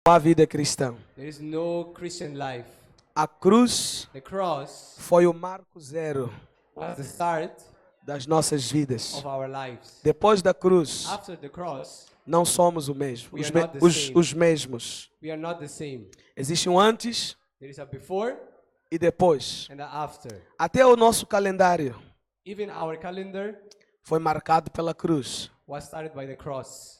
Não há vida cristã. There is no Christian life. A cruz The cross foi o marco zero was the start das nossas vidas. of our lives. Depois da cruz, After the cross, não somos o mesmo, We are not the same. os mesmos. we are not the same. Existe um antes There is a before e depois. and a after. Até o nosso calendário Even our calendar foi marcado pela cruz. was started by the cross.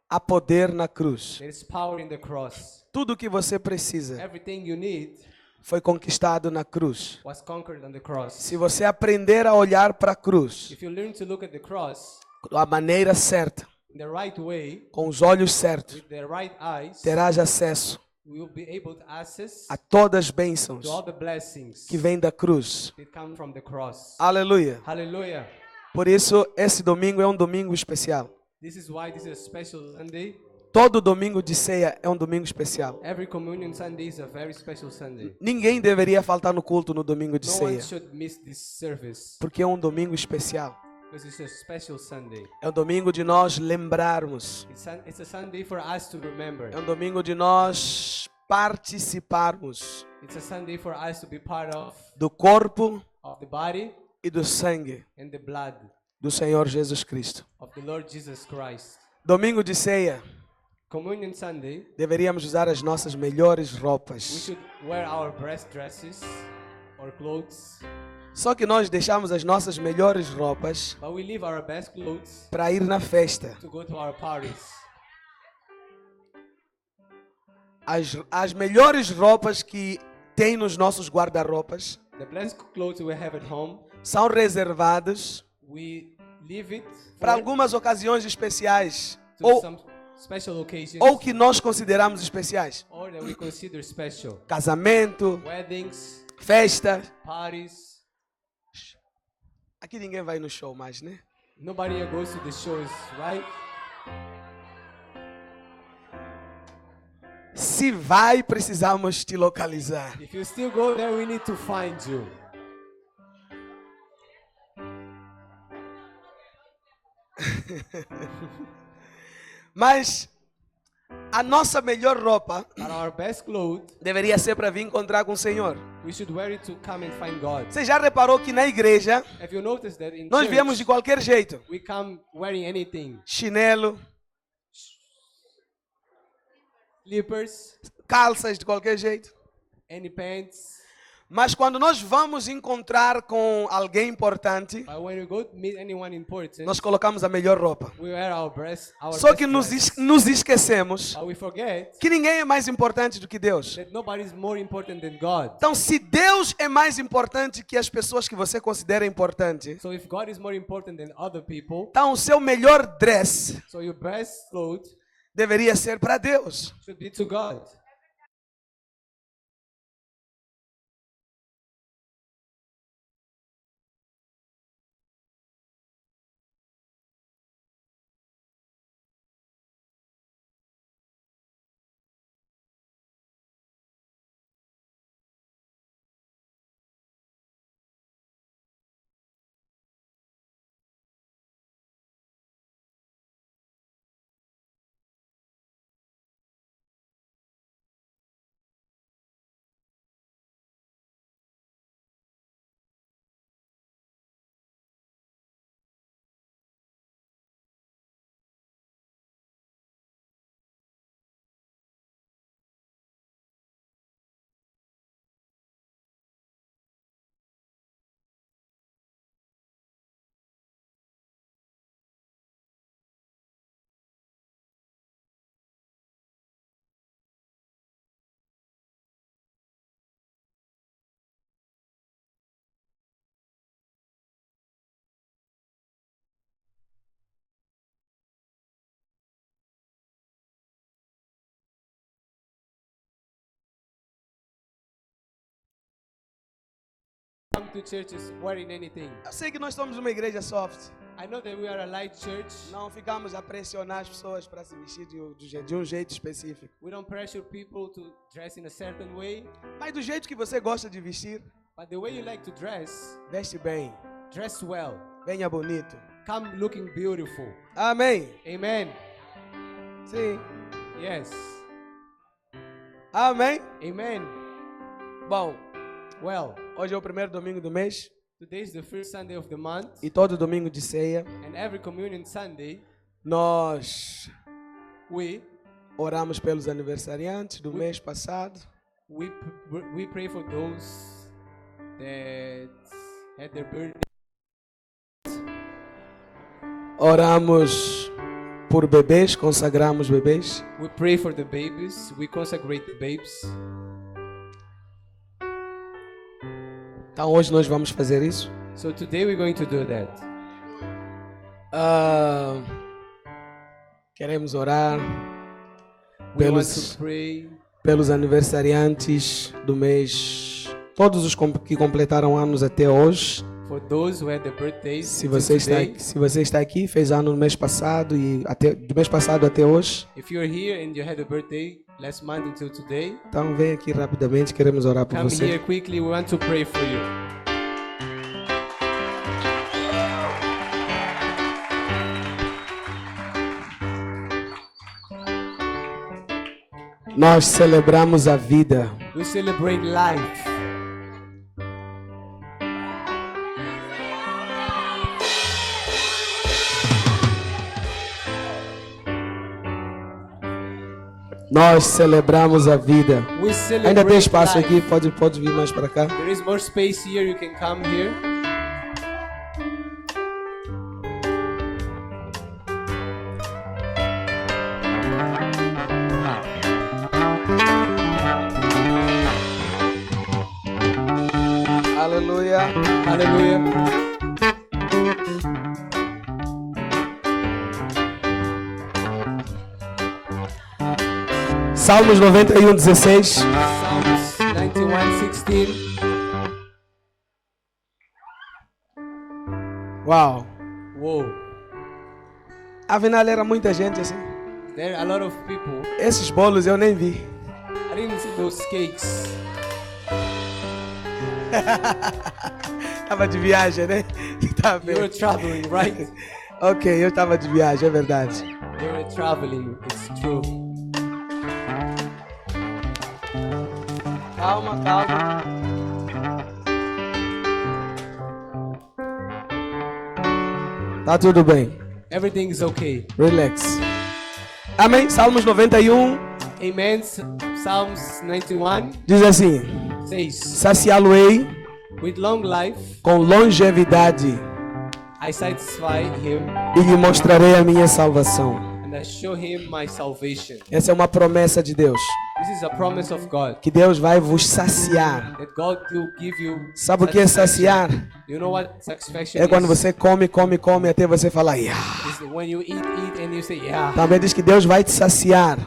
Há poder na cruz. There is power in the cross. Tudo o que você precisa Everything you need foi conquistado na cruz. was conquered on the cross. Se você aprender a olhar para a cruz If you learn to look at the cross da maneira certa, in the right way, com os olhos certos, with the right eyes, terás acesso we will be able to access a todas as bênçãos to all the blessings que vêm da cruz. that come from the cross. Aleluia. Hallelujah. Por isso, esse domingo é um domingo especial. This is why this is a special Sunday. Todo domingo de ceia é um domingo especial. Every communion Sunday is a very special Sunday. Ninguém deveria faltar no culto no domingo de No one ceia, should miss this service porque é um domingo especial. because it's a special Sunday. É um domingo de nós lembrarmos. It's a Sunday for us to remember. É um domingo de nós participarmos It's a Sunday for us to be part do corpo of the body e do sangue and the blood do Senhor Jesus Cristo. of the Lord Jesus Christ. Domingo de ceia, Communion Sunday, deveríamos usar as nossas melhores we roupas. should wear our best dresses or clothes, Só que nós deixamos as nossas melhores roupas but we leave our best clothes para ir na festa. to go to our parties. As melhores roupas que tem nos nossos guarda-roupas The best clothes we have at home, são reservadas we leave it para for, algumas ocasiões especiais to ou, some special occasions ou que nós consideramos especiais. or that we consider special. Casamento, Weddings, festa. parties. Aqui ninguém vai no show mais, né? Nobody here goes to the shows, right? Se vai, precisamos te localizar. If you still go there, we need to find you. Mas a nossa melhor roupa But our best clothes, deveria ser para vir encontrar com o Senhor. we should wear it to come and find God. Você já reparou que na igreja Have you noticed that in nós church, viemos de qualquer jeito? we come wearing anything? Chinelo, Slippers, calças de qualquer jeito. any pants. Mas quando nós vamos encontrar com alguém importante, But when we go to meet anyone important, nós colocamos a melhor roupa. we wear our Só best que dress. nos esquecemos But we forget que ninguém é mais importante do que Deus. that nobody is more important than God. Então, se Deus é mais importante que as pessoas que você considera importante, So if God is more important than other people, então o seu melhor dress so your best clothes deveria ser para Deus. should be to God. Come to churches wearing anything. Eu sei que nós somos uma igreja soft. I know that we are a light church. Não ficamos a pressionar as pessoas para se vestir de um jeito específico. We don't pressure people to dress in a certain way. Mas do jeito que você gosta de vestir, But the way you like to dress, veste bem. dress well. Venha bonito. Come looking beautiful. Amém. Amen. Sim. Yes. Amém? Amen. Bom, Well, hoje é o primeiro domingo do mês today is the first Sunday of the month, e todo domingo de ceia and every communion Sunday nós we oramos pelos aniversariantes do mês passado. we pray for those that had their birthday. Oramos por bebês, consagramos bebês. We pray for the babies. We consecrate the babes. Então hoje nós vamos fazer isso. So today we're going to do that. Queremos orar We want pelos, to pray pelos aniversariantes do mês, todos os que completaram anos até hoje. for those who had their birthdays. Se until você está aqui, fez ano no mês passado e do mês passado até hoje, If you're here and you had a birthday last month until today, então vem aqui rapidamente, queremos orar por come você. here quickly. We want to pray for you. Nós celebramos a vida. We celebrate life. Nós celebramos a vida. We celebrate Ainda tem espaço life. aqui, pode vir mais para cá. There is more space here. You can come here. Aleluia. Hallelujah. Salmos 91:16. Psalms 91:16. Uau. Whoa. Afinal era muita gente assim. There are a lot of people. Esses bolos eu nem vi. I didn't see those cakes. Tava de viagem, né? Tá You were bem. traveling, right? Ok, eu tava de viagem, é verdade. You were traveling. It's true. Calma, calma. Tá tudo bem. Everything is okay. Relax. Amém? Salmos 91 Amen. Psalms 91 diz assim: says, saciá-lo-ei with long life com longevidade I satisfy him e lhe mostrarei a minha salvação. and I show him my salvation. Essa é uma promessa de Deus, This is a promise of God. que Deus vai vos saciar. That God will give you Sabe o que é satisfaction. saciar? You know what satisfaction É quando is? você come até você falar, "Yeah." It's when you eat and you say, yeah. Também diz que Deus vai te saciar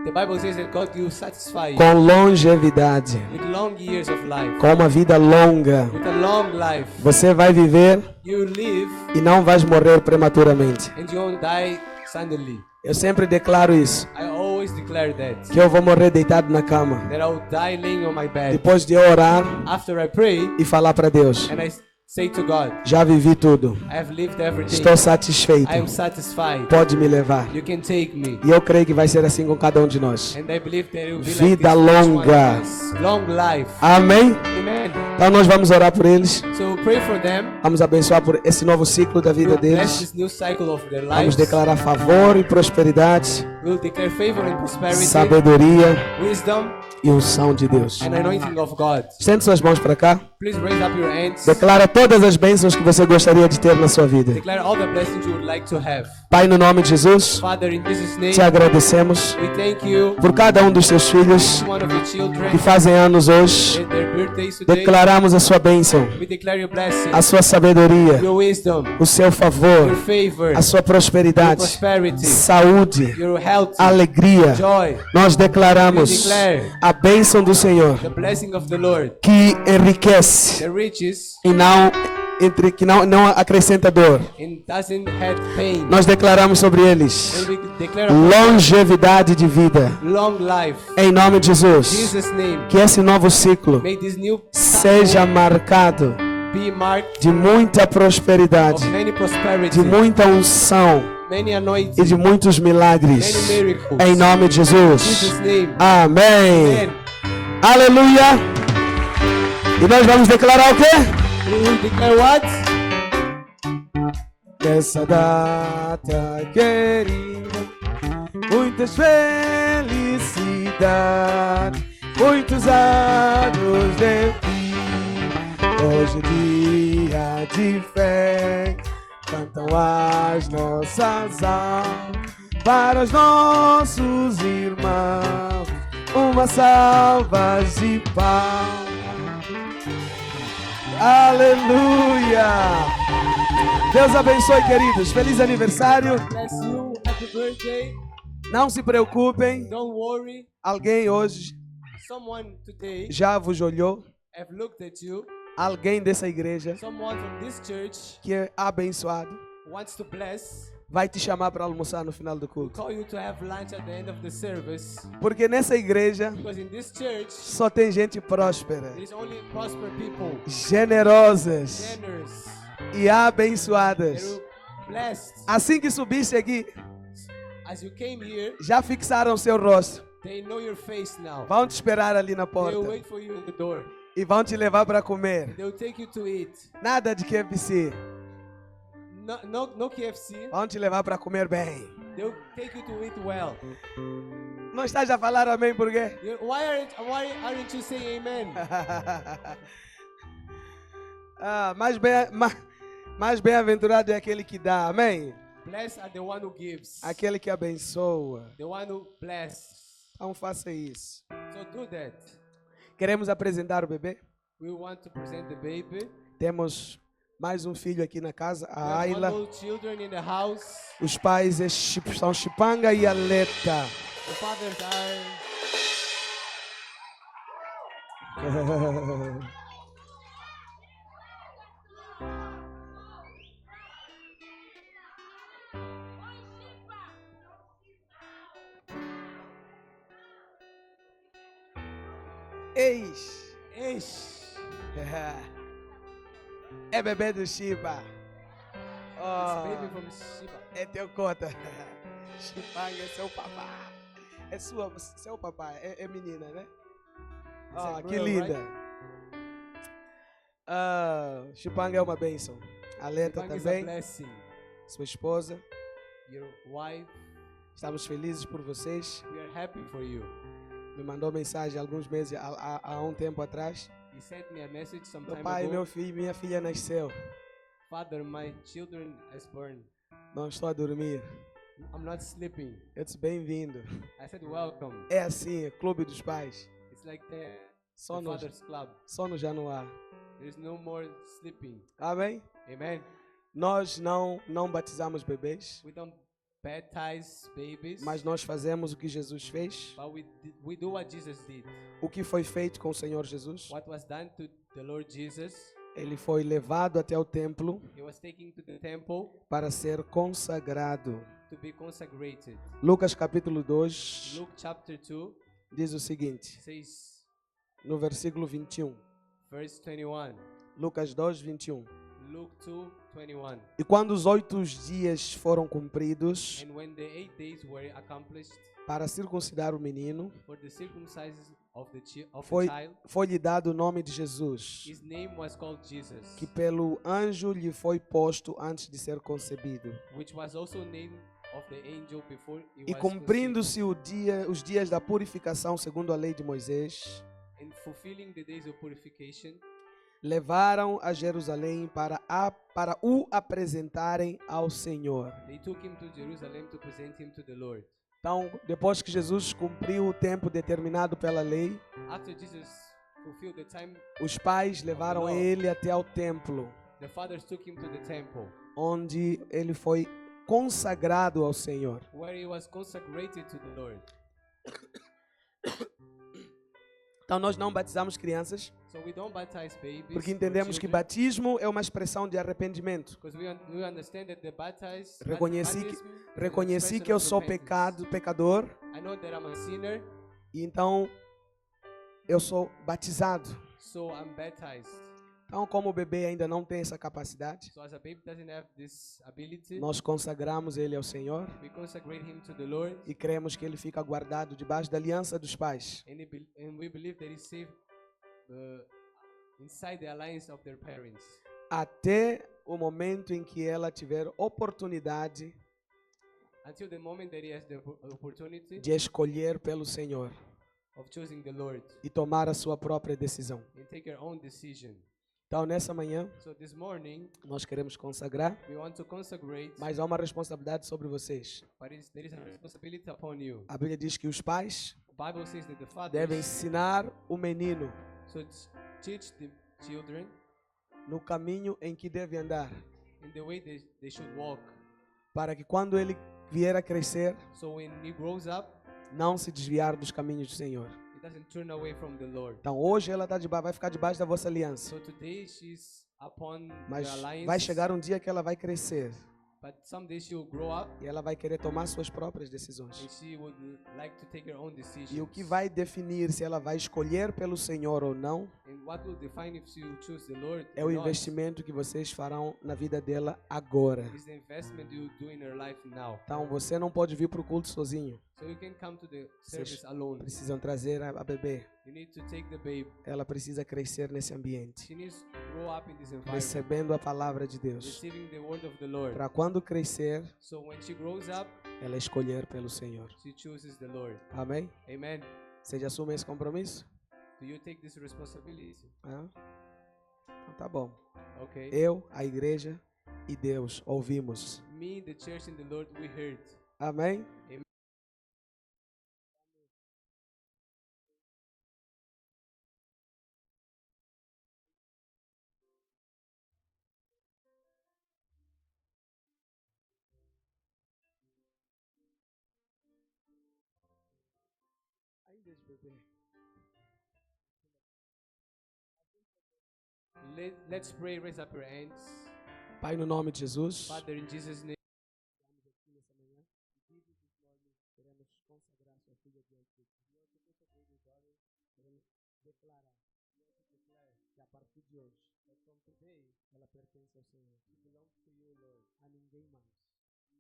The Bible says that God will satisfy you com longevidade, with long years of life. com uma vida longa. With a long life. Você vai viver You live e não vais morrer prematuramente. and you won't die suddenly. Eu sempre declaro isso, I always declare that. que eu vou morrer deitado na cama, That I will die laying on my bed. depois de eu orar After I pray e falar para Deus, and I say to God, já vivi tudo, I have lived everything. estou satisfeito, I am satisfied. pode me levar. You can take me. E eu creio que vai ser assim com cada um de nós. And I believe that it will be Vida like this for each one longa. of us. Long life. Amém? Amen. Então nós vamos orar por eles, So pray for them. vamos abençoar por esse novo ciclo da vida We'll bless deles. this new cycle of their Vamos lives. declarar favor e prosperidade, We'll declare favor and prosperity, sabedoria wisdom e unção de Deus. and anointing of God. Estende suas mãos para cá. Please raise up your hands. Declara todas as bênçãos que você gostaria de ter na sua vida. Declare all the blessings you would like to have. Pai, no nome de Jesus, Father, in Jesus' name, te agradecemos we thank you por cada um dos teus filhos for one of your children que fazem anos hoje. and their birthdays today. Declaramos a sua bênção, We declare your blessing, a sua sabedoria, your wisdom, o seu your favor, favor, a sua your prosperidade, prosperity, saúde, your health, alegria. joy, Nós declaramos We declare a bênção do Senhor the blessing of the Lord que enriquece that reaches e não acrescenta dor. and doesn't have pain. Nós declaramos sobre eles And we declare upon longevidade de vida. long life. Em nome de In Jesus, Jesus' name, que esse novo ciclo may this new seja marcado be marked de muita prosperidade, of many prosperity, de muita unção, many e anointings, de muitos milagres. many miracles. Em nome de In Jesus. Jesus' name. Amém. Amen. Aleluia. E nós vamos declarar o quê? We will declare what? Nessa data querida, muitas felicidades, muitos anos de vida. Hoje é dia de fé, cantam as nossas almas para os nossos irmãos. Uma salva de palmas. Aleluia! Deus abençoe, queridos. Feliz aniversário. Bless you. Happy birthday. Não se preocupem. Don't worry. Alguém hoje Someone today já vos olhou. have looked at you. Alguém dessa igreja Someone from this church que é abençoado wants to bless. vai te chamar para almoçar no final do culto. Call you to have lunch at the end of the service. Porque nessa igreja Because in this church, só tem gente próspera, there is only prosper people, generosas generous, e abençoadas. they're blessed. Assim que subiste aqui, As you came here, já fixaram seu rosto. they know your face now. Vão te esperar ali na They'll porta wait for you in the door. e vão te levar para comer. They'll take you to eat. Nada de KFC. No KFC. Vão te levar para comer bem. They'll take you to eat well. Não estás a falar amém por quê? Why aren't you saying amen? Mais bem-aventurado é aquele que dá, amém? Blessed are the one who gives. Aquele que abençoa. The one who blesses. Então faça isso. So do that. Queremos apresentar o bebê. We want to present the baby. Temos mais um filho aqui na casa, We a have Ayla. one more children in the house. Os pais são Chipanga e Aleta. The fathers are. Eis. Eish. É bebê do Shiba. It's Oh, baby from Shiba. é teu cota. Chipanga é seu papai. É seu papai. É menina, né? Ah, a que girl, linda. Chipanga é uma bênção. Aleta Shibang is a também, blessing. sua esposa. Your wife, Estamos felizes por vocês. we are happy for you. Me mandou mensagem alguns meses, há um tempo atrás. He sent me a message some Meu time pai, ago. meu filho, minha filha nasceu. Father, my children is born. Não estou a dormir. I'm not sleeping. Eu disse bem-vindo. I said welcome. É assim, é clube dos pais. It's like the Só no Father's Club. Januário. There is no more sleeping. Amém? Amen. Nós não batizamos bebês, We don't baptize babies, mas nós fazemos o que Jesus fez. but we do what Jesus did. O que foi feito com o Senhor Jesus? What was done to the Lord Jesus, Ele foi levado até o templo he was taken to the temple para ser consagrado. to be consecrated. Lucas capítulo 2 Luke chapter 2 diz o seguinte, says, no versículo 21. verse 21. Lucas 2, 21. Luke 2, 21. E quando os 8 dias foram cumpridos And when the 8 days were accomplished para circuncidar o menino, for the circumcision of the Foi- child, foi-lhe dado o nome de Jesus, his name was called Jesus, que pelo anjo lhe foi posto antes de ser concebido. which was also named of the angel before he E was cumprindo-se os dias da purificação segundo a lei de Moisés, conceived. In fulfilling the days of purification, levaram a Jerusalém para o apresentarem ao Senhor. they took him to Jerusalem to present him to the Lord. Então, depois que Jesus cumpriu o tempo determinado pela lei, After Jesus fulfilled the time, os pais levaram ele até ao templo, the fathers took him to the temple, onde ele foi consagrado ao Senhor. where he was consecrated to the Lord. Então, nós não batizamos crianças, So we don't baptize babies porque or entendemos que children, batismo é uma expressão de arrependimento. because we understand that the baptism Reconheci is an Reconheci expression que eu of sou repentance. pecador, I know that I'm a sinner, e então eu sou batizado. so I'm baptized. Então, como o bebê ainda não tem essa capacidade, So as a baby doesn't have this ability, nós consagramos ele ao Senhor we consecrate him to the Lord, e cremos que ele fica guardado debaixo da aliança dos pais. and we believe that he's safe inside the alliance of their parents, Até o momento em que ela tiver oportunidade until the moment that he has the opportunity de escolher pelo Senhor of choosing the Lord e tomar a sua própria decisão. and take her own decision. Então, nessa manhã, So this morning, nós queremos consagrar, we want to consecrate, mas há uma responsabilidade sobre vocês. but there is a responsibility upon you. A Bíblia diz que os pais The Bible says that the devem fathers ensinar o menino should teach the children no caminho em que deve andar, in the way they should walk. para que quando ele vier a crescer, So when he grows up, não se desviar dos caminhos do Senhor. he doesn't turn away from the Lord. Então, hoje ela vai ficar debaixo da vossa aliança, So today she's upon mas the alliance, vai chegar um dia que ela vai crescer but someday she will grow up e ela vai querer tomar suas próprias and decisões. she would like to take her own decisions. E o que vai definir se ela vai escolher pelo Senhor ou não And what will define if she will choose the Lord é o or not investimento que vocês farão na vida dela agora. is the investment you do in her life now. Então, você não pode vir para o culto sozinho. So you can come to the Vocês service alone. precisam trazer a bebê. You need to take the babe. Ela precisa crescer nesse ambiente, She needs to grow up in this environment, recebendo a palavra de Deus, receiving the word of the Lord. para quando crescer, So when she grows up, ela escolher pelo Senhor. she chooses the Lord. Amém? Amen. Vocês assumem esse compromisso? Do you take this responsibility? Hã? Então tá bom. Okay. Eu, a igreja e Deus ouvimos. Me, the church, and the Lord, we heard. Amém? Amen. Ainda esse bebê. Let's pray. Raise up your hands. Pai, no nome de Jesus, Father, in Jesus' name, estamos aqui nessa manhã. Queremos consagrar sua filha diante de Ti. Queremos declarar que a partir de hoje, from today, ela pertence ao Senhor. It belongs to you, Lord. A ninguém mais.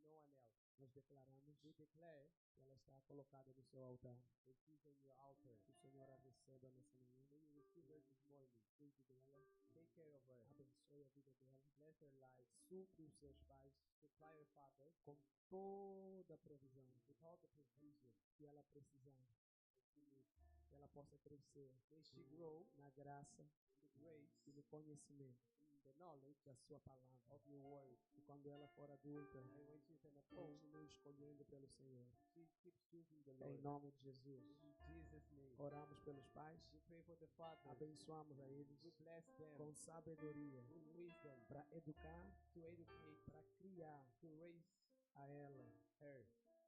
No one else. Nós declaramos, we declare, que ela está colocada no seu altar. That she's on your altar. Que o Senhor a receba nessa manhã. May you receive her this morning. Cuide dela. Take care of her. Abençoe a vida dela. Bless her life. Supre os seus pais. Supply her father. Com toda a provisão. With all the provision que ela precisar. Que ela possa crescer. May she grow na graça, no grace e no conhecimento. The knowledge da sua palavra. Of your word. E quando ela for adulta, and when she's an adult, continue escolhendo pelo Senhor. She keeps choosing the Lord. Em nome de Jesus. In Jesus' name. Oramos pelos pais. We pray for the fathers. Abençoamos a eles. We bless them. Com sabedoria. With wisdom. Para educar, to educate, para criar, to raise a ela, her,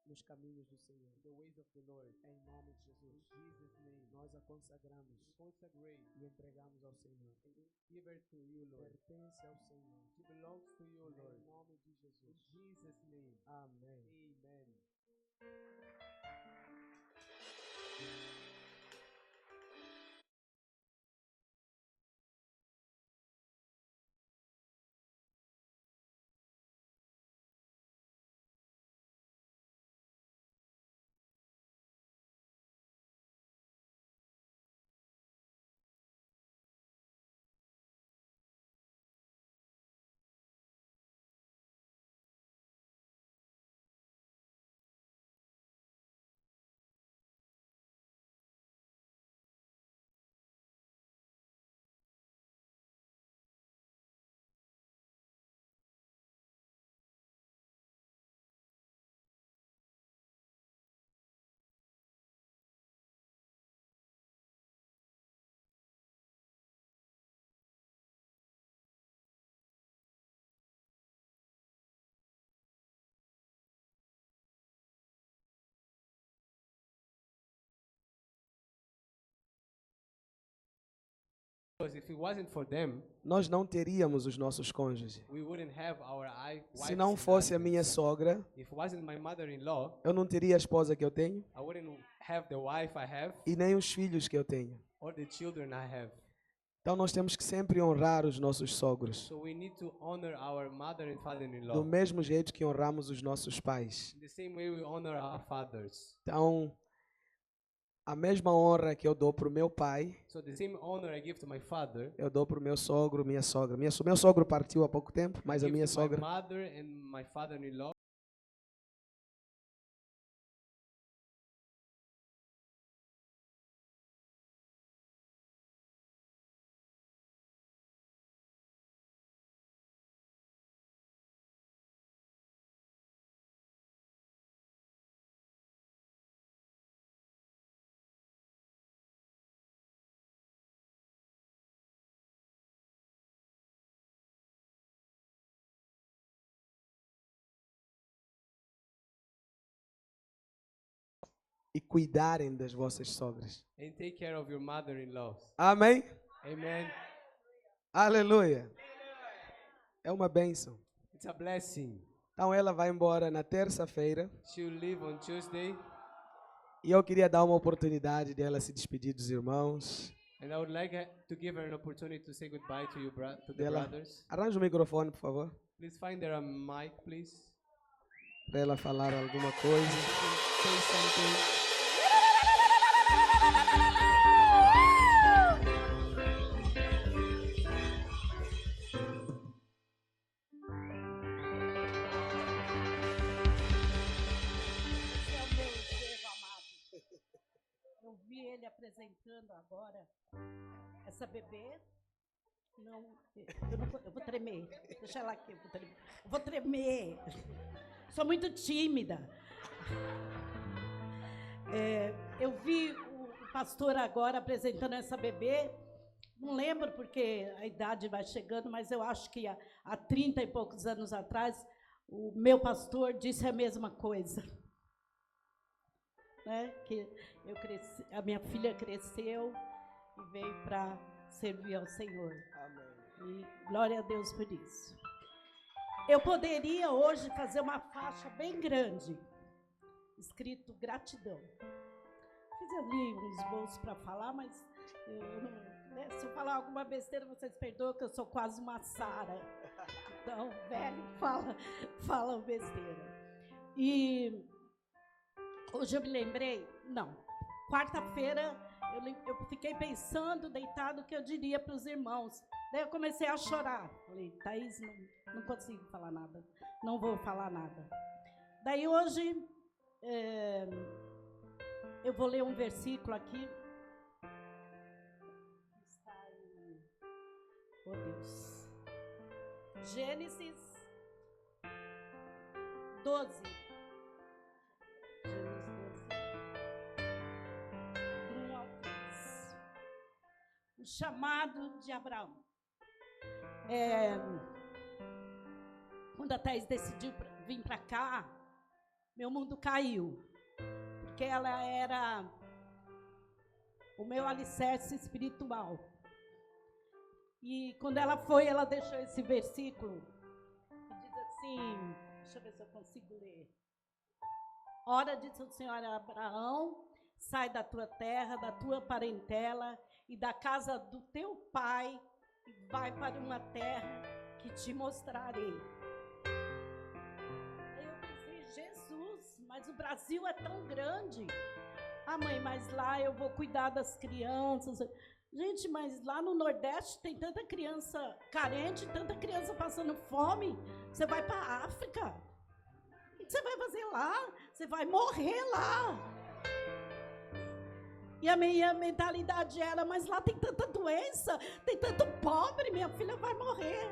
nos caminhos do Senhor. The ways of the Lord. Em nome de Jesus. In Jesus' name. Nós a consagramos. We consecrate. E entregamos ao Senhor. And we give her to you, Lord. Pertence ao Senhor. It belongs to you, Lord. Em nome de Jesus. In Jesus' name. Amém. Amen. because if it wasn't for them, Nós não teríamos os nossos cônjuges. we wouldn't have our Se wives não and fosse a minha husbands. sogra, If it wasn't my mother-in-law, eu não teria a esposa que eu tenho I wouldn't have the wife I have e nem os filhos que eu tenho. or the children I have. Então nós temos que sempre honrar os nossos sogros, So we need to honor our mother and do father-in-law. mesmo jeito que honramos os nossos pais. In the same way we honor our fathers. Então, a mesma honra que eu dou para o meu pai, So the same honor I give to my father, eu dou para o meu sogro, minha sogra. Meu sogro partiu há pouco tempo, mas a give minha to my sogra. mother and my father-in-law. E cuidarem das vossas sogras. And take care of your mother-in-laws. Amém? Amen. Aleluia. É uma bênção. It's a blessing. Então ela vai embora na terça-feira. She'll leave on Tuesday. E eu queria dar uma oportunidade dela se despedir dos irmãos. And I would like to give her an opportunity to say goodbye to you, to the Dela. brothers. Arranja o microfone, por favor, Please find there a mic, please. para ela falar alguma coisa. Say something. Esse é o meu enterro amado. Eu vi ele apresentando agora essa bebê. Não, eu vou tremer. Deixa ela aqui, eu vou tremer. Sou muito tímida. Eu vi o pastor agora apresentando essa bebê. Não lembro porque a idade vai chegando, mas eu acho que há 30 e poucos anos atrás, o meu pastor disse a mesma coisa. Né? Que eu cresci, a minha filha cresceu e veio para servir ao Senhor. Amém. E glória a Deus por isso. Eu poderia hoje fazer uma faixa bem grande, escrito gratidão. Fiz ali um esboço para falar, mas né, se eu falar alguma besteira, vocês perdoam que eu sou quase uma Sara. Então, velho, fala besteira. E hoje eu me lembrei, quarta-feira eu fiquei pensando, deitado, o que eu diria para os irmãos. Daí eu comecei a chorar. Falei, Thaís, não consigo falar nada, não vou falar nada. Daí hoje eu vou ler um versículo aqui. Está em... Oh, Deus. Gênesis 12. Gênesis 12. Do 1 ao 3. O chamado de Abraão. Quando a Thaís decidiu vir para cá, meu mundo caiu. Porque ela era o meu alicerce espiritual. E quando ela foi, ela deixou esse versículo, que diz assim, deixa eu ver se eu consigo ler. Ora, disse o Senhor a Abraão, sai da tua terra, da tua parentela e da casa do teu pai e vai para uma terra que te mostrarei. Aí eu pensei, Jesus, mas o Brasil é tão grande. Ah, mãe, mas lá eu vou cuidar das crianças. Gente, mas lá no Nordeste tem tanta criança carente, tanta criança passando fome. Você vai para a África. O que você vai fazer lá? Você vai morrer lá. E a minha mentalidade era, mas lá tem tanta doença, tem tanto pobre, minha filha vai morrer.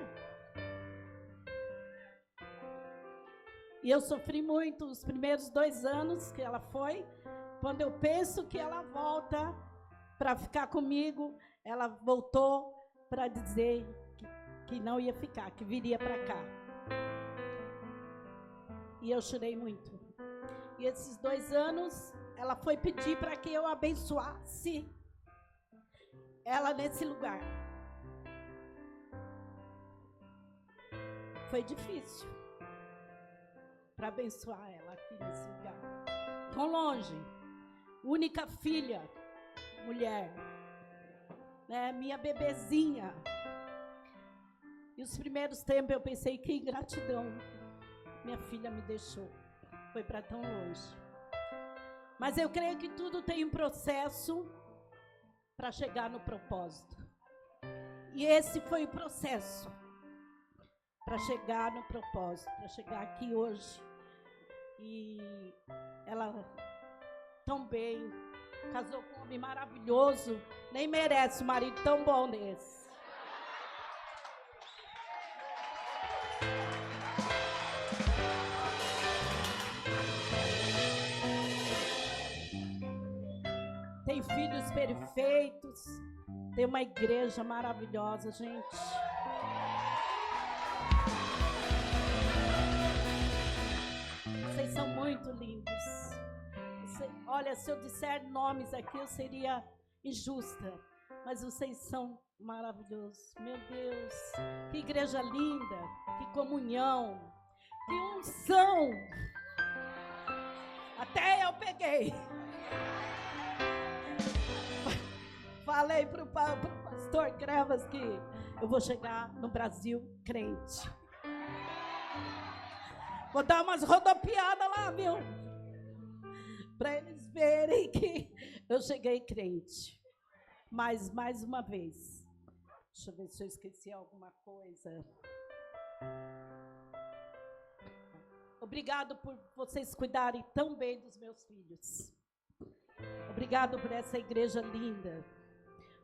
E eu sofri muito os primeiros 2 anos que ela foi. Quando eu penso que ela volta para ficar comigo, ela voltou para dizer que não ia ficar, que viria para cá. E eu chorei muito. E esses 2 anos, ela foi pedir para que eu abençoasse ela nesse lugar. Foi difícil para abençoar ela aqui nesse lugar. Tão longe. Única filha, mulher. né, minha bebezinha. E os primeiros tempos eu pensei, que ingratidão. Minha filha me deixou, foi para tão longe. Mas eu creio que tudo tem um processo para chegar no propósito. E esse foi o processo para chegar no propósito, para chegar aqui hoje. E ela tão bem, casou com um homem maravilhoso, nem merece um marido tão bom desse. Tem filhos perfeitos, tem uma igreja maravilhosa, gente. Vocês são muito lindos. Olha, se eu disser nomes aqui, eu seria injusta. Mas vocês são maravilhosos. Meu Deus, que igreja linda, que comunhão, que unção. Até eu peguei. Falei para o pastor Crevas que eu vou chegar no Brasil crente. Vou dar umas rodopiadas lá, viu? Para eles verem que eu cheguei crente. Mas, mais uma vez, deixa eu ver se eu esqueci alguma coisa. Obrigado por vocês cuidarem tão bem dos meus filhos. Obrigado por essa igreja linda.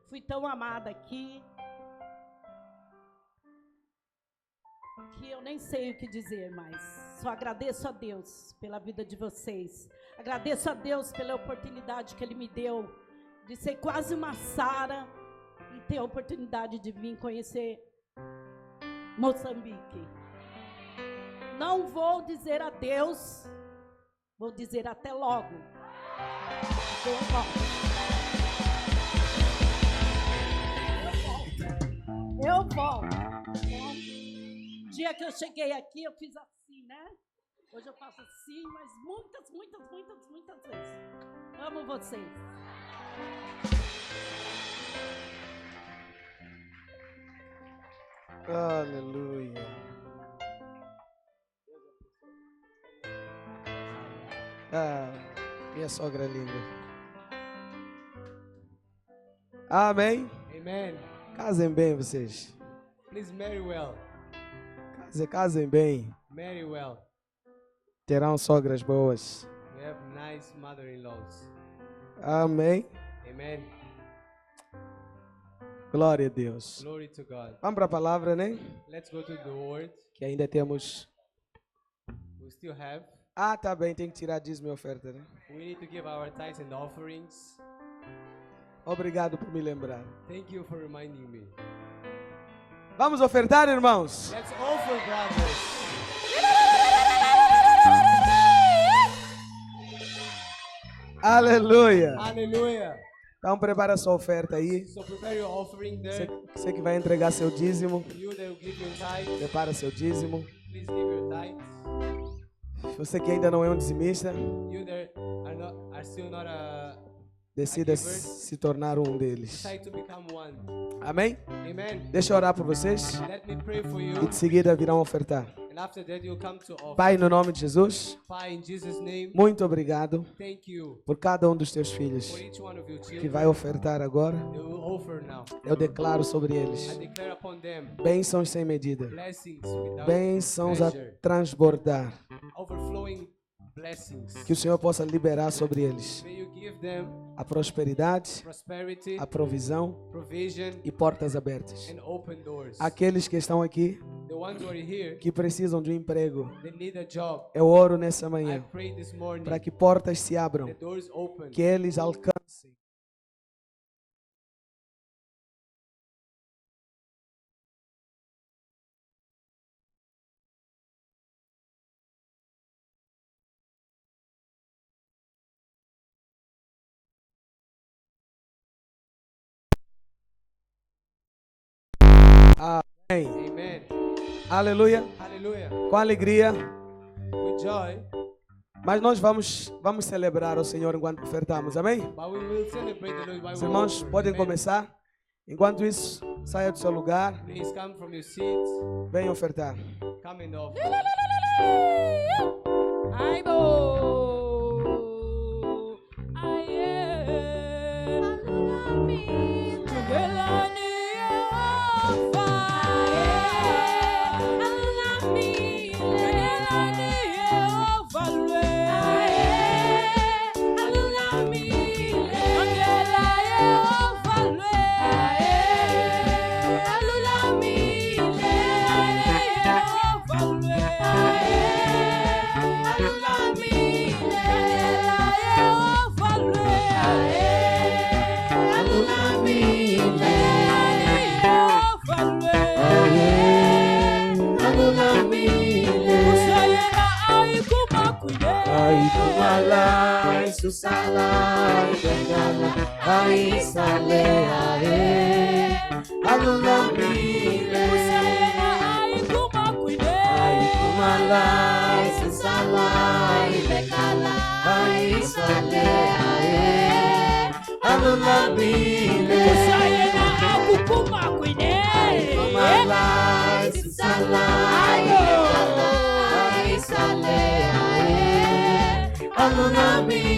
Fui tão amada aqui que eu nem sei o que dizer mais. Só agradeço a Deus pela vida de vocês. Agradeço a Deus pela oportunidade que Ele me deu de ser quase uma Sara e ter a oportunidade de vir conhecer Moçambique. Não vou dizer adeus, vou dizer até logo. Até logo. Eu volto. O dia que eu cheguei aqui, eu fiz assim, né? Hoje eu faço assim, mas muitas vezes. Amo vocês. Aleluia. Minha sogra é linda. Amém. Amen. Casem bem vocês. Please marry well. Casem bem. Marry well. Terão sogras boas. We have nice mother-in-laws. Amém. Amen. Glória a Deus. Glory to God. Vamos para a palavra, né? Let's go to the word. Que ainda temos. We still have. Tá bem, tem que tirar dízimo e oferta, né? We need to give our tithes and offerings. Obrigado por me lembrar. Thank you for reminding me. Vamos ofertar, irmãos? Let's offer, brothers. Aleluia. Hallelujah. Então prepara a sua oferta aí. So prepare your offering there. Você que vai entregar seu dízimo, You that will give your tithe, prepara seu dízimo. please give your tithe. Você que ainda não é um dizimista, You that are still not decida giver, se tornar um deles. decide to become one. Amém? Amen. Deixa eu orar por vocês Let me pray for you. e de seguida virão ofertar. And after that you'll come to offer. Pai, no nome de Jesus, Pai, in Jesus' name, muito obrigado thank you por cada um dos teus filhos for each one of your que children. vai ofertar agora. They will offer now. Eu declaro sobre eles I declare upon them bênçãos sem medida, blessings without bênçãos a measure, transbordar. overflowing blessings. Que o Senhor possa liberar sobre eles May you give them a prosperidade, prosperity, a provisão provision, e portas abertas. and open doors. Aqueles que estão aqui, The ones who are here, que precisam de um emprego, they need a job. eu oro nessa I manhã pray this morning, para que portas se abram, the doors open. que eles alcancem Amém. Amen. Aleluia. Hallelujah. Com alegria. With joy, Mas nós vamos celebrar o Senhor enquanto ofertamos. Amém? but we will celebrate the Lord while Os we irmãos offer. podem Amen. começar. Enquanto isso, saia do seu lugar, Please come from your seat. venha ofertar. Come and offer. Ai, bo. Ai, é. Gelani, Alfa. Gelani, Alfa, lue. Susala, bengala, ai sale, ae, aluna mile, ai kumala, susala, bengala, ai sale, ae, aluna mile, ai kumala, susala, bengala, ai sale, ae, aluna mile.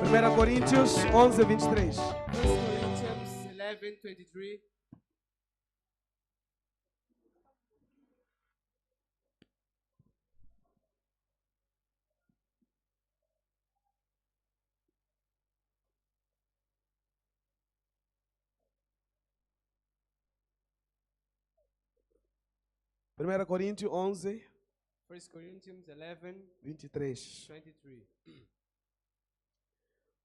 Primeira Coríntios 11:23. 1 Corinthians 11:23. Primeira Coríntios 11, 1 Corinthians 23. 11:23.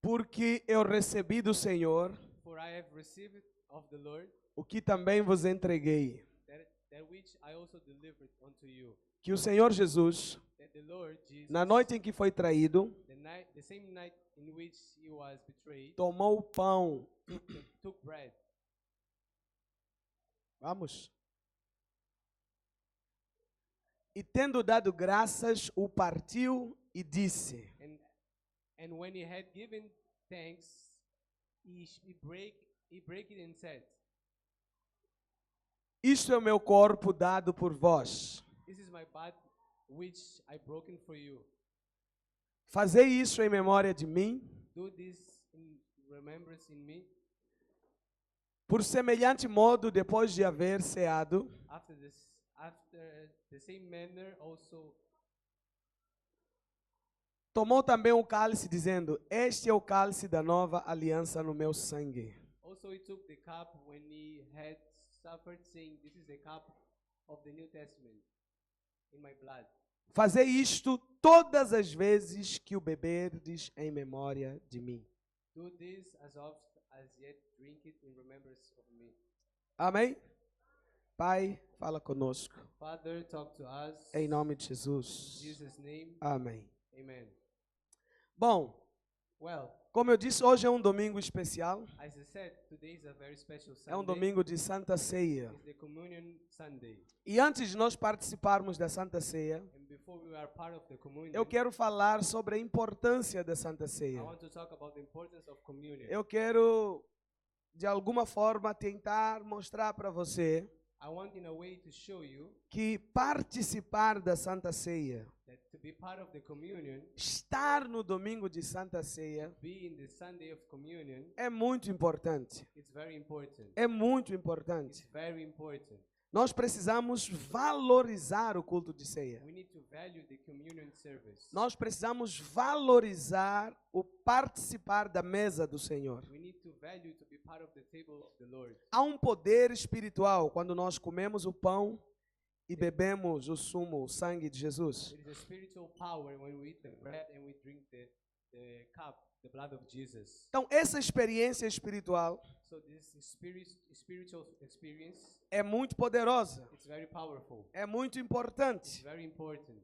Porque eu recebi do Senhor For I have received of the Lord o que também vos entreguei, that which I also delivered unto you, que o Senhor Jesus, that the Lord Jesus, na noite em que foi traído, the same night in which he was betrayed, tomou o pão. took bread, Vamos. E tendo dado graças, o partiu e disse: and when he had given thanks, he break it and said, Isto é o meu corpo dado por vós. This is my body which I broken for you. Fazei isso em memória de mim. Do this in remembrance in me. Por semelhante modo, depois de haver ceado, After the same manner also tomou também o cálice, dizendo: Este é o cálice da nova aliança no meu sangue. Also he took the cup when he had suffered, saying, This is the cup of the New Testament in my blood. Fazei isto todas as vezes que o beberdes em memória de mim. Do this as oft as yet drink it in remembrance of me. Amém? Pai, fala conosco. Father, talk to us. Em nome de In Jesus. Jesus' name. Amém. Amen. Bom, Well, como eu disse, hoje é um domingo especial. as I said, today is a very special Sunday. É um domingo de Santa Ceia. It's the Communion Sunday. E antes de nós participarmos da Santa Ceia, And before we are part of the communion, eu quero falar sobre a importância da Santa I Ceia. want to talk about the importance of communion. Eu quero, de alguma forma, tentar mostrar para você I want in a way to show you que participar da Santa Ceia, that to be part of the communion, estar no domingo de Santa Ceia, be in the Sunday of communion, é muito importante. it's very important. É muito It's importante. very important. Nós precisamos valorizar o culto de ceia. We need to value the communion service. Nós precisamos valorizar o participar da mesa do Senhor. We need to value to be part of the table of the Lord. Há um poder espiritual quando nós comemos o pão e bebemos o sumo, o sangue de Jesus. There is a spiritual power when we eat the bread and we drink the cup, the blood of Jesus. Então, essa experiência espiritual So this spiritual experience, é muito poderosa, it's very powerful. é muito It's importante. very important.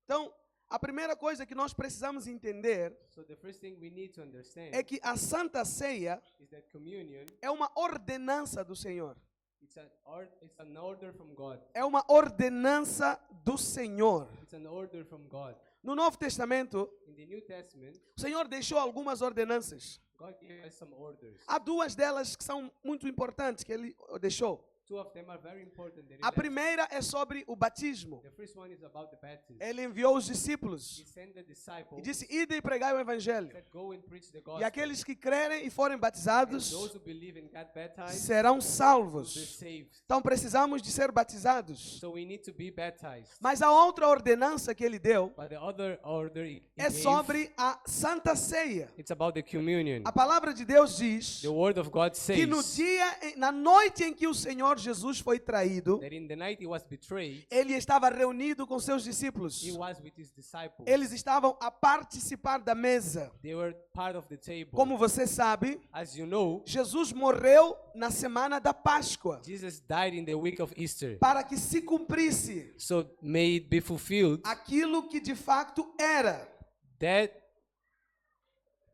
Então, a primeira coisa que nós precisamos entender So the first thing we need to understand é que a Santa Ceia is that communion, é uma ordenança do Senhor. it's an order from God. É uma ordenança do Senhor. It's an order from God. No Novo Testamento, In the New Testament, o Senhor deixou algumas ordenanças. God gave us some orders. Há duas delas que são muito importantes que Ele deixou. Two of them are very important. A primeira é sobre o batismo. The first one is about the baptism. Ele enviou os discípulos He sent the e disciples, disse: Ide e pregai o Evangelho. said, go and preach the E gospel. aqueles que crerem e forem And batizados those who believe and got baptized, serão they're salvos. saved. Então precisamos de ser batizados. So we need to be baptized. Mas a outra ordenança que Ele deu But the other order he é gave, sobre a Santa Ceia. it's about the communion. A palavra de Deus diz The word of God que no says dia, na noite em que o Senhor Jesus foi traído, that in the night he was betrayed, Ele estava reunido com seus discípulos. he was with his disciples. Eles estavam a participar da mesa. They were part of the table. Como você sabe, As you know, Jesus morreu na semana da Páscoa Jesus died in the week of Easter. para que se cumprisse So may it be fulfilled aquilo que de facto era.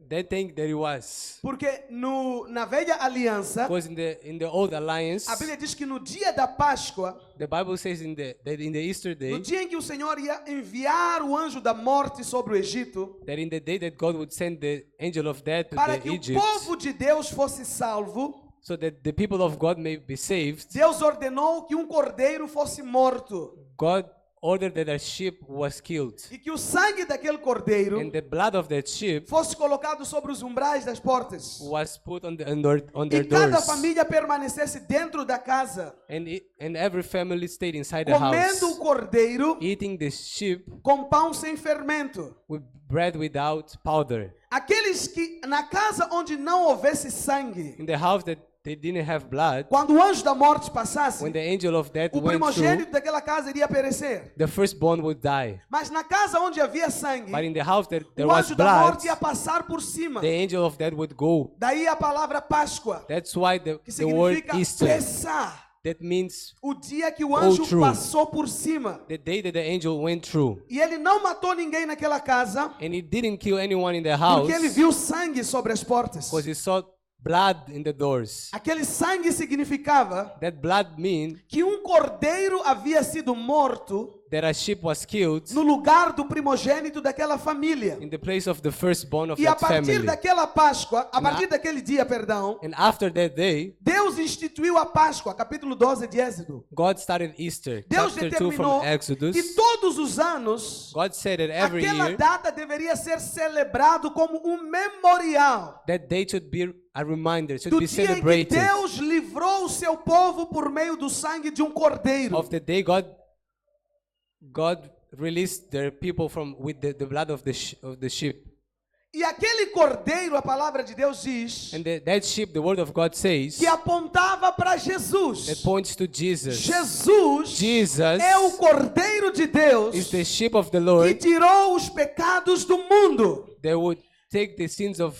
that thing that it was. Porque na velha aliança, Because in the old alliance, a Bíblia diz que no dia da Páscoa, the Bible says that in the Easter day, no dia em que o Senhor ia enviar o anjo da morte sobre o Egito, that in the day that God would send the angel of death to para the que o Egypt, povo de Deus fosse salvo, so that the people of God may be saved, Deus ordenou que um cordeiro fosse morto God ordered that a sheep was killed. e que o sangue daquele cordeiro And the blood of that sheep fosse colocado sobre os umbrais das portas. was put on their E cada doors. família permanecesse dentro da casa, And every family stayed inside the house, comendo o cordeiro eating the sheep com pão sem fermento. with bread without powder. Aqueles que na casa onde não houvesse sangue, In the house that they didn't have blood, quando o anjo da morte passasse, when the angel of death o went through, primogênito daquela casa iria perecer. the firstborn would die. Mas na casa onde havia sangue, But in the house that there o was anjo da blood, morte ia passar por cima. the angel of death would go. Daí a palavra Páscoa, That's why que the word significa Easter, pesar. that means O dia que o anjo through. passou por cima. the day that the angel went through. E ele não matou ninguém naquela casa, And he didn't kill anyone in the house porque ele viu sangue sobre as portas. because he saw blood in the doors. Aquele sangue significava That blood means que um cordeiro havia sido morto that a sheep was killed no lugar do primogênito daquela família. in the place of the firstborn of E a that partir family. daquela Páscoa, a partir daquele dia, perdão, And after that day, Deus instituiu a Páscoa, capítulo 12 de Êxodo. God started Easter. Deus Chapter 2 determinou from Exodus. que todos os anos God said that every aquela year data deveria ser celebrado como um memorial that day should be a reminder, should do be dia em que celebrated Deus livrou o seu povo por meio do sangue de um cordeiro. of the day God released their people from with the blood of the sheep. E aquele cordeiro, a palavra de Deus diz, And that sheep, the word of God says, que apontava para Jesus. that points to Jesus. Jesus é o cordeiro de Deus is the sheep of the que Lord tirou os pecados do mundo. that would take the sins of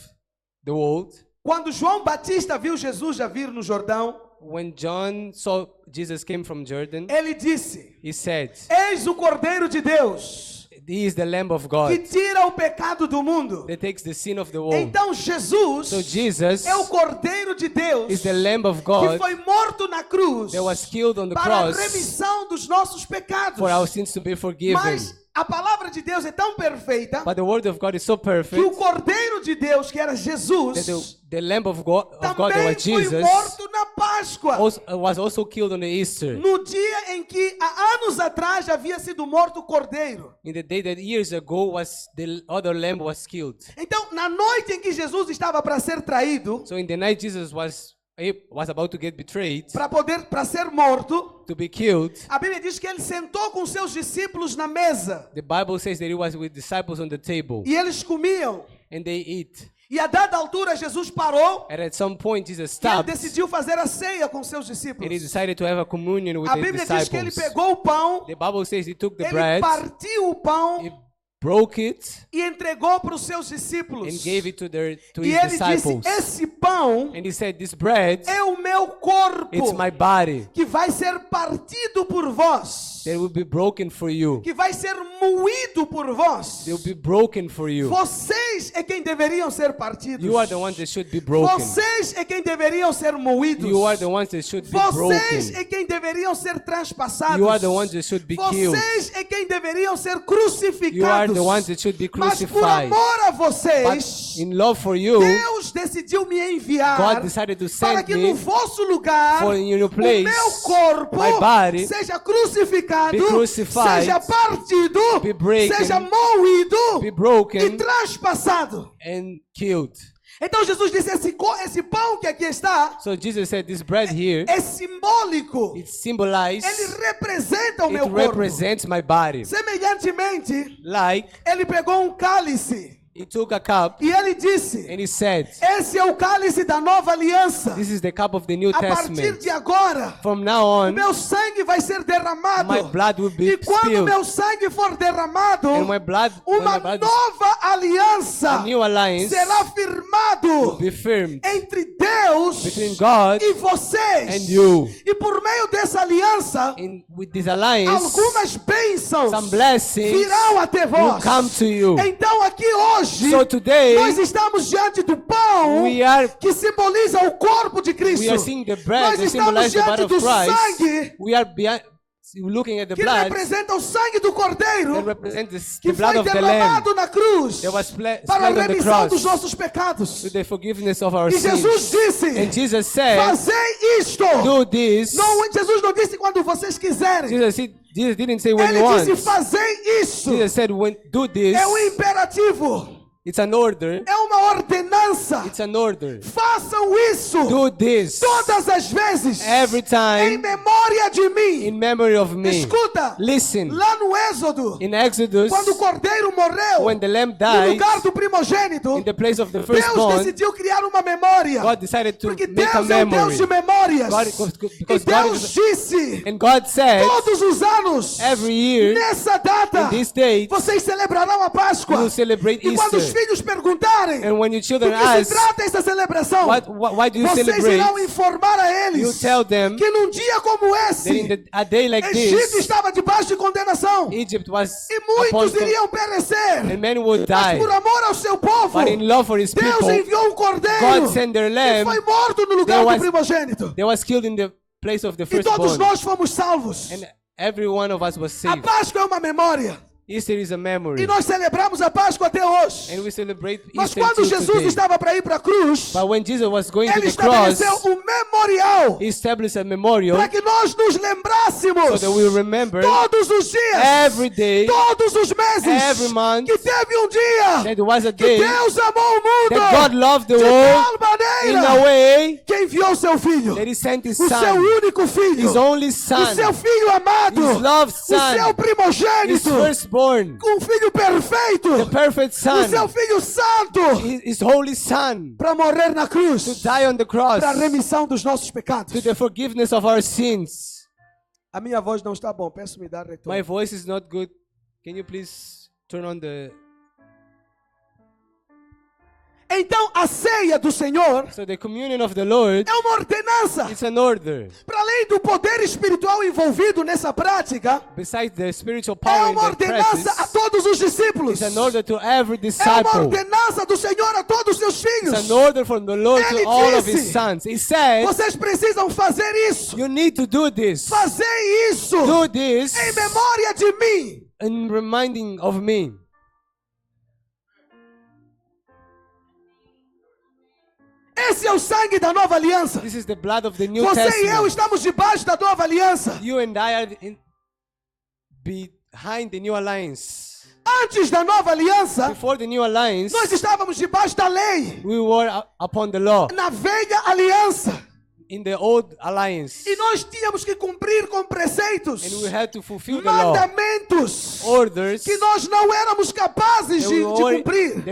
the world. Quando João Batista viu Jesus já vir no Jordão, When John saw Jesus came from Jordan, ele disse: he said, Eis o cordeiro de Deus He is the Lamb of que God tira o pecado do mundo. that takes the sin of the world. Então Jesus So Jesus é o cordeiro de Deus is the Lamb of que God foi morto na cruz that was killed on the para a cross remissão dos nossos pecados. for our sins to be forgiven. Mas a palavra de Deus é tão perfeita But the word of God is so que o perfect cordeiro de Deus, que era that Jesus, the Lamb of God that também was foi Jesus morto na Páscoa. Páscoa, was also killed on the Easter. no dia em que há anos atrás havia sido morto o cordeiro. In the day that years ago was the other lamb was killed. Então, na noite em que Jesus estava para ser traído, So in the night Jesus was about to get betrayed, para ser morto, to be killed, a Bíblia diz que ele sentou com seus discípulos na mesa the Bible says that he was with disciples on the table e eles comiam. and they eat. E a dada altura Jesus parou And at some point Jesus e ele stopped decidiu fazer a ceia com seus and he discípulos. decided to have a communion with A the Bíblia diz que ele disciples. pegou o pão, The Bible says he took the ele bread, partiu o pão he broke it e entregou para os seus discípulos. and gave it to E his ele disse: disciples. esse pão And he said, this bread, é o meu corpo it's my body que vai ser partido por vós, that will be broken for you. que vai ser moído por vós. They will be broken for you. Vocês é quem deveriam ser partidos. You are the ones that should be broken. Vocês é quem deveriam ser moídos. You are the ones that should be Vocês broken. é quem deveriam ser transpassados. You are the ones that should be killed. Vocês é quem deveriam ser You are crucificados. the ones that should be Mas por crucified. amor a But vocês, in love for you, Deus decidiu me enviar God decided to para send que me no vosso lugar for in your o place, meu corpo my body, seja crucificado, be crucified, seja partido, be breaking, seja moído be e broken transpassado. and killed. Então Jesus disse: esse pão que aqui está So Jesus said, this bread here, é simbólico. it symbolizes, Ele representa o meu it corpo. represents my body. Semelhantemente, Like, ele pegou um cálice he took a cup e ele disse: and he said, esse é o cálice da nova aliança. this is the cup of the New A partir Testament. de agora, From now o on, meu sangue vai ser derramado. my blood will be E quando spilled. meu sangue for derramado, And my blood, when uma my blood nova aliança a new alliance será firmado be firmed entre Deus between God e vocês. and you. E por meio dessa aliança, In with this alliance, algumas bênçãos some blessings virão até will vós. come to you. Então aqui hoje, So today, nós estamos diante do pão we are que simboliza o corpo de Cristo. we are seeing the bread Nós that estamos symbolizes the body diante of do Christ. sangue We are looking at the que blood representa o sangue do Cordeiro that represents que the blood foi of the Lamb derramado na cruz that was para a spilled on the remissão dos cross nossos pecados. to the forgiveness of our E Jesus sins. disse: And Jesus said, fazei isto. do this. Não, Jesus não disse quando vocês quiserem. Jesus didn't say when Ele you want. disse: fazei isso. Jesus said, do this. É um imperativo. It's an order. É uma ordenança. It's an order. Façam isso Do this todas as vezes every em time memória de mim. in memory of me. Escuta, Listen, lá no Êxodo, in Exodus, quando o cordeiro morreu, when the lamb no died, lugar do primogênito, in the place of the Deus firstborn, decidiu criar uma memória. God decided to Porque make a Deus é um Deus memory. de memórias. God- E because God Deus is- disse: And God said, todos os anos, every year, nessa data, in this date, vocês celebrarão a Páscoa. you will celebrate E quando os Easter. filhos perguntarem And when your do children que se ask, trata essa celebração, why do you vocês celebrate? irão informar a eles You tell them que num dia como that in esse, a day like Egito this, estava debaixo de condenação Egypt was e upon muitos iriam perecer. and men would Mas die. por amor ao seu povo, But in love for his Deus people, enviou um cordeiro God sent their que lamb foi morto no lugar There do was- primogênito. they was killed in the place of the E todos firstborn. nós fomos salvos. And every one of us was A saved. Páscoa é uma memória. Easter is a memory. E nós celebramos a Páscoa até hoje. And we celebrate Mas Easter quando till Jesus today. estava para ir para a cruz, But when Jesus was going to ele the cross, estabeleceu um memorial he established a memorial para que nós nos so lembrássemos that we remember todos os dias, every day todos os meses, every month, que teve um dia that there was a que day Deus amou o mundo that God loved the de world tal in a maneira way que enviou seu filho, that he sent his o seu son, único filho, his only o son, seu filho amado, his loved o seu son, his primogênito, firstborn, um filho perfeito, the perfect o seu son, filho santo, his holy son, para morrer na to cruz, die on the cross, para a remissão dos nossos pecados. to the forgiveness of our sins. A minha voz não está bom, peço me dar retorno. My voice is not good. Can you please turn on the... Então a ceia do Senhor So the communion of the Lord, é uma ordenança. it's an order. Para além do poder espiritual envolvido nessa prática, Besides the spiritual é power in uma the ordenança a practice, todos os discípulos. it's an order to every É uma disciple. ordenança do Senhor a todos os seus filhos. It's an order from the Lord Ele to all of disse, his sons. He said, Vocês precisam fazer isso. you need to do this. Fazer isso Do this em memória de mim. in reminding of me. Esse é o sangue da nova aliança. This is the blood of the New Você e eu Testament. estamos debaixo da nova aliança. You and I are behind the new alliance. Antes da nova aliança, Before the new alliance, nós estávamos debaixo da lei, we were upon the law. na velha aliança. In the old alliance. E nós tínhamos que cumprir com preceitos, And we had to fulfill the law. mandamentos, Orders que nós não éramos capazes that de we cumprir.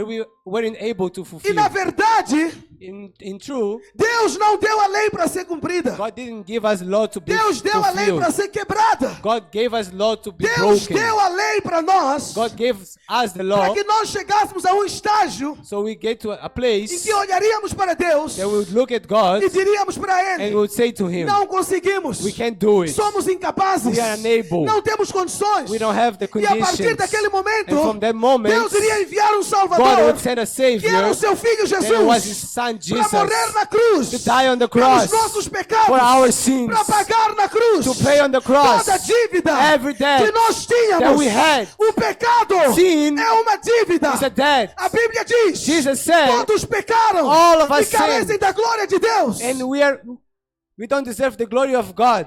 weren't able to E fulfill. na verdade, In true, Deus não deu a lei para ser cumprida. God didn't give us law to be Deus deu a lei fulfilled. para ser quebrada. God gave us law to be Deus broken. deu a lei para nós, God gave us the para law, que nós chegássemos a um estágio so we get to a em place que olharíamos para Deus that we would look at God e diríamos para and we Ele: would say to Him, não conseguimos, we can't do it. somos incapazes, We are unable. não temos condições. We don't have the E a partir conditions. daquele momento, And from that moment, Deus iria enviar um God Salvador, would send a que era o Savior, seu Filho that was His Jesus, Son para Jesus, morrer na cruz, to die on the pelos cross nossos pecados, for our sins, para pagar na cruz to pay on the cross toda a dívida every debt que nós tínhamos. that we had. O pecado Sin é uma dívida. It's a debt. A Bíblia diz: Jesus said, todos pecaram all of e us carecem sinned. da glória de Deus. And we don't deserve the glory of God.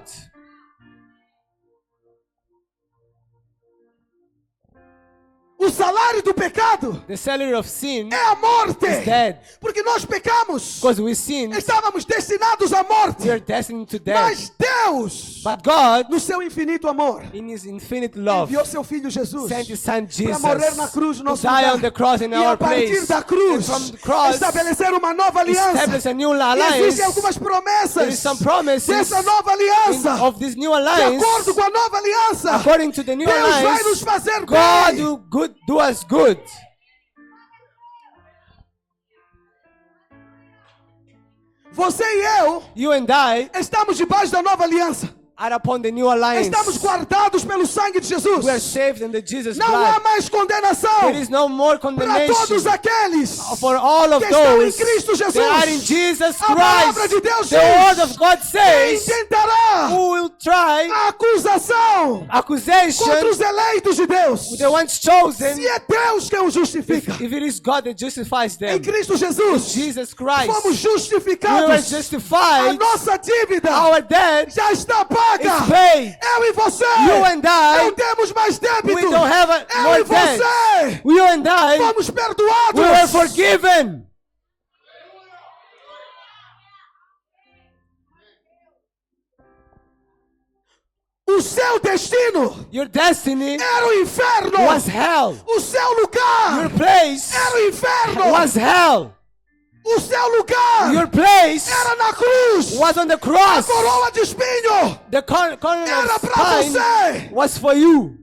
O salário do pecado The salary of sin é a morte. is dead. Porque nós pecamos. Because we sinned, Estávamos destinados à morte. we are destined to death. Mas Deus, But God, no seu infinito amor, in His infinite love, enviou seu Filho Jesus sent His Son para Jesus morrer na cruz no to nosso die lugar. on the cross in E a our partir place. da cruz, And from the cross, estabelecer uma nova aliança. establish a new E alliance. existem algumas promessas There is some promises dessa nova aliança. of this new De alliance. acordo com a nova aliança, According to the new Deus vai alliance, nos fazer God bem. will do us good. Você e eu You and I estamos debaixo da nova aliança. are upon the new alliance. Estamos guardados pelo sangue de Jesus. We are saved in the Jesus Não há blood. mais condenação There is no more para condemnation todos aqueles for all of que estão em those Cristo Jesus. that are in Jesus A palavra Christ. de Deus The word of diz: God quem says, tentará who will try a acusação contra accusation os eleitos de Deus? the ones chosen, Se é Deus quem o justifica. if it is God that justifies Em them. Cristo Jesus, Jesus Christ, fomos we were justificados. A justified. nossa dívida Our debt já está is paga. paid. Eu e você You and não I, temos mais débito. we don't have Eu more e você debt. You and I, fomos we were perdoados. forgiven. O seu destino Your destiny era o inferno. was hell. O seu lugar Your place era o inferno. was hell. O seu lugar Your place era na cruz. was on the A cross. coroa de espinho The corner era of para spine você. was for you.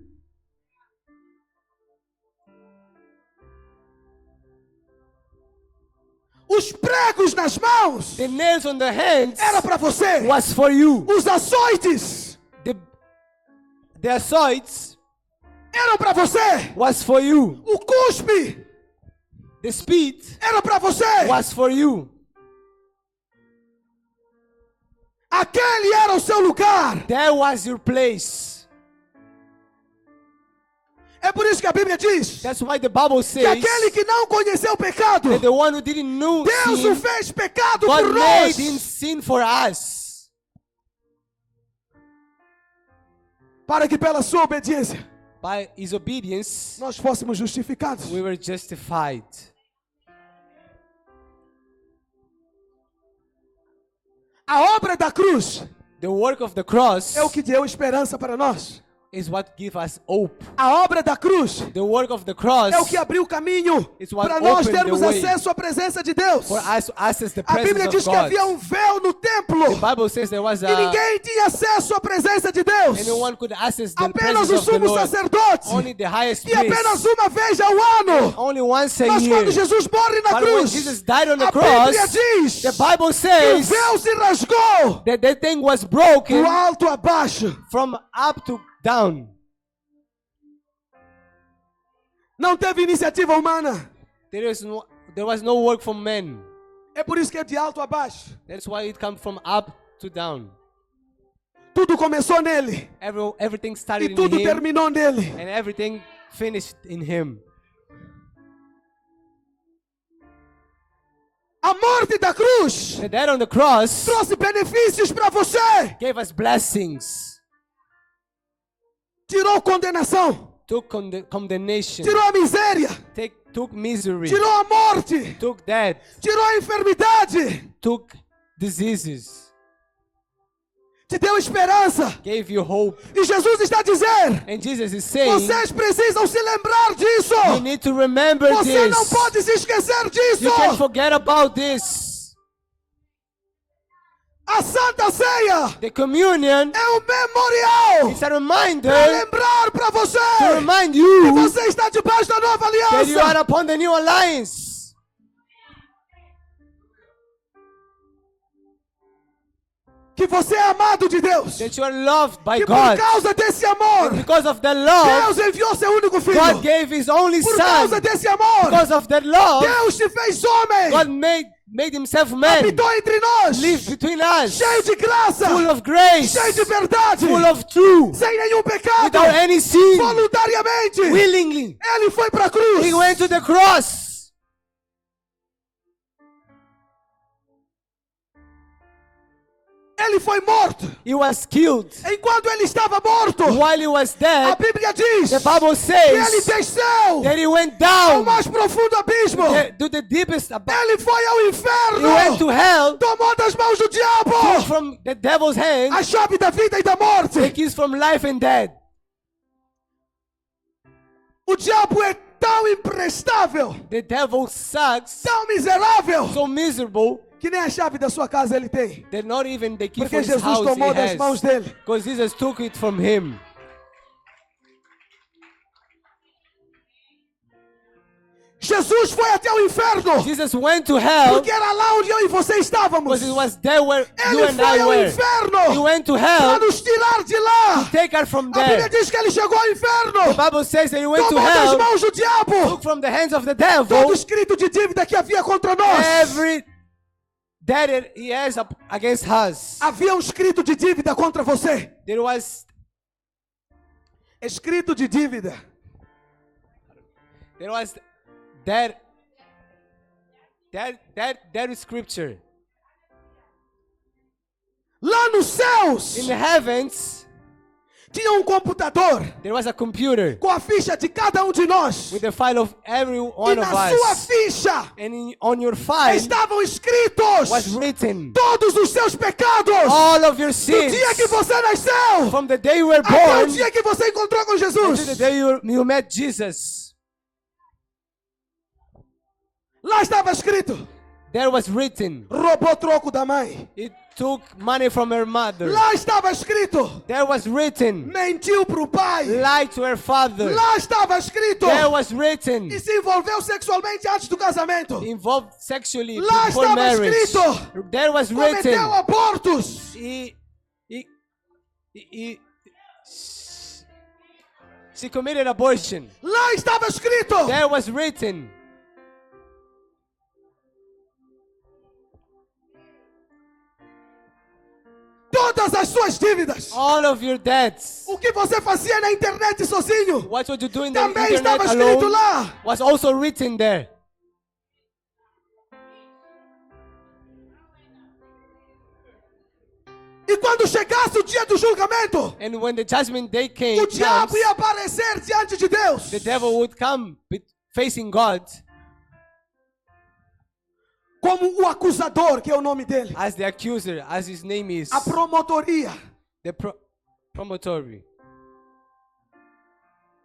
Os pregos nas mãos The nails on the hands era para você. was for you. Os açoites The assaults eram para você. was for you. O cuspe The spit era para você. was for you. Aquele era o seu lugar. That was your place. É por isso que a Bíblia diz That's why the Bible que says aquele que não conheceu o pecado, that the one who didn't know Deus o sin, fez pecado God por made nós. him sin for us. Para que pela sua obediência By his obedience, nós fôssemos justificados. we were justified. A obra da cruz The work of the cross é o que deu esperança para nós. is what gives us hope. A obra da cruz The work of the cross é o que abriu o caminho It's what para nós opened termos the way acesso à presença de Deus. for us to access the A Bíblia presence diz of que God. havia um véu no templo The Bible says there was e ninguém tinha acesso à presença de Deus. anyone could access the Apenas presence o of the sumo Lord. sacerdote. Only the highest E apenas priest. uma vez ao ano. Only once a Mas year. quando Jesus morre na But when cruz, Jesus died on the a Bíblia cross, diz the Bible que o says véu se rasgou that the thing was do broken alto a baixo. from up to down. Não teve iniciativa humana. There was no work from men. É por isso que é de alto a baixo. That's why it comes from up to down. Tudo começou nele Everything e started in tudo him, terminou nele. and everything finished in him. A morte da cruz The death on the cross trouxe benefícios para você. gave us blessings, Tirou condenação. took condemnation, Tirou a miséria. took misery, Tirou a morte. took death, Tirou a enfermidade. took diseases, Te deu esperança. gave you hope. E Jesus está a dizer: And Jesus is saying, vocês precisam se lembrar disso. you need to remember Você não this. pode se esquecer disso. You can't forget about this. A Santa Ceia The communion é um memorial is a reminder para lembrar para você to remind que you você está debaixo da nova that you are aliança. upon the new alliance. Que você é amado de Deus. That you are loved by Que por God. causa desse amor, Because of the love, Deus enviou seu único filho. God gave His only Por Son. causa desse amor, Because of that love, Deus te fez homem. God made Himself man, Habitou entre nós. live between us, Cheio de graça. full of grace, Cheio de verdade. full of truth, Sem nenhum pecado. without any sin, Voluntariamente. willingly. Ele foi para a cruz. He went to the cross. Ele foi morto. He was killed. Enquanto ele estava morto, While he was a dead, Bíblia diz the Bible que ele says desceu that he went ao down mais profundo abismo. to the deepest. Ele foi ao He went to inferno. hell, Tomou das mãos do took diabo from the devil's hand a chave da vida e da morte. the keys from life and death. O diabo é tão imprestável, The devil sucks, tão miserável, so miserable que nem a chave da sua casa ele tem. that not even the key Porque for his Jesus house he tomou das mãos has. dele. Because Jesus took it from him. Jesus foi até o inferno, Jesus went to hell porque era lá onde eu e você estávamos. because it was there where you Ele and foi I ao were. He inferno went to para hell nos tirar de lá. take her from A Bíblia there. diz que ele chegou ao The inferno, Bible says that he went to tomou das hell, mãos do diabo took from the hands of the todo devil escrito de dívida que havia contra nós. every debt he has against us. Havia um escrito de dívida contra você. There was Escrito de dívida. that scripture. Lá nos céus In the heavens, tinha um computador there was a computer com a ficha de cada um de nós. with the file of every E one of na sua us. ficha And on your file estavam escritos was written todos os seus pecados. all of your Do sins dia que você nasceu from the day you were até o born dia que você encontrou com until Jesus. the day you met Jesus. Lá estava escrito: There was written, roubou troco da mãe. it took money from her mother. Lá estava escrito: There was written, mentiu para o pai. lied to her father. Lá estava escrito: There was written, e se envolveu sexualmente antes do casamento. involved sexually Lá before estava marriage. escrito: There was written, cometeu abortos. she committed abortion. Lá estava escrito: There was written, todas as suas dívidas. all of your debts. O que você fazia na internet sozinho What would you do in the também estava internet escrito alone lá. was also written there. E quando chegasse o dia do julgamento, And when the judgment day came, o diabo comes, ia aparecer diante de Deus. the devil would come facing God Como o acusador, que é o nome dele. as the accuser, as his name is, A promotoria. the promontory.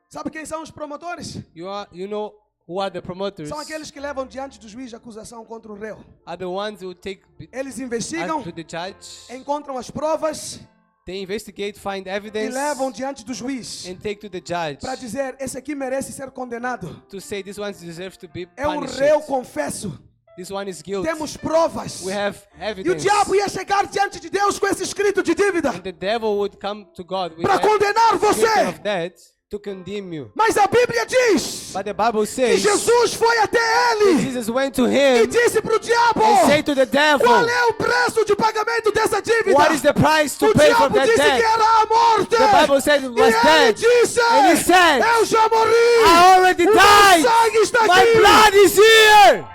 Sabe quem são os promotores? You know who are the promoters? São aqueles que levam diante do juiz a acusação contra o réu. Are the ones who take Eles investigam, to the judge. encontram as provas They investigate, find e evidence, levam diante do juiz and take to the judge para dizer: esse aqui merece ser condenado. to say this one deserves to be É um punished. réu confesso. This one is guilty. Temos provas. We have E o evidence. diabo ia chegar diante de Deus com esse escrito de dívida And the devil would come to God with para condenar written você. of that to condemn you. Mas a Bíblia diz But the Bible que says Jesus foi até ele Jesus went to e him disse para o diabo: and said to the devil, qual é o preço de pagamento dessa dívida? what is the price to O pay for diabo that disse que debt? era a morte. The Bible said it E was ele dead. disse: And he said, eu já morri. I already O meu died. sangue está My aqui. blood is here.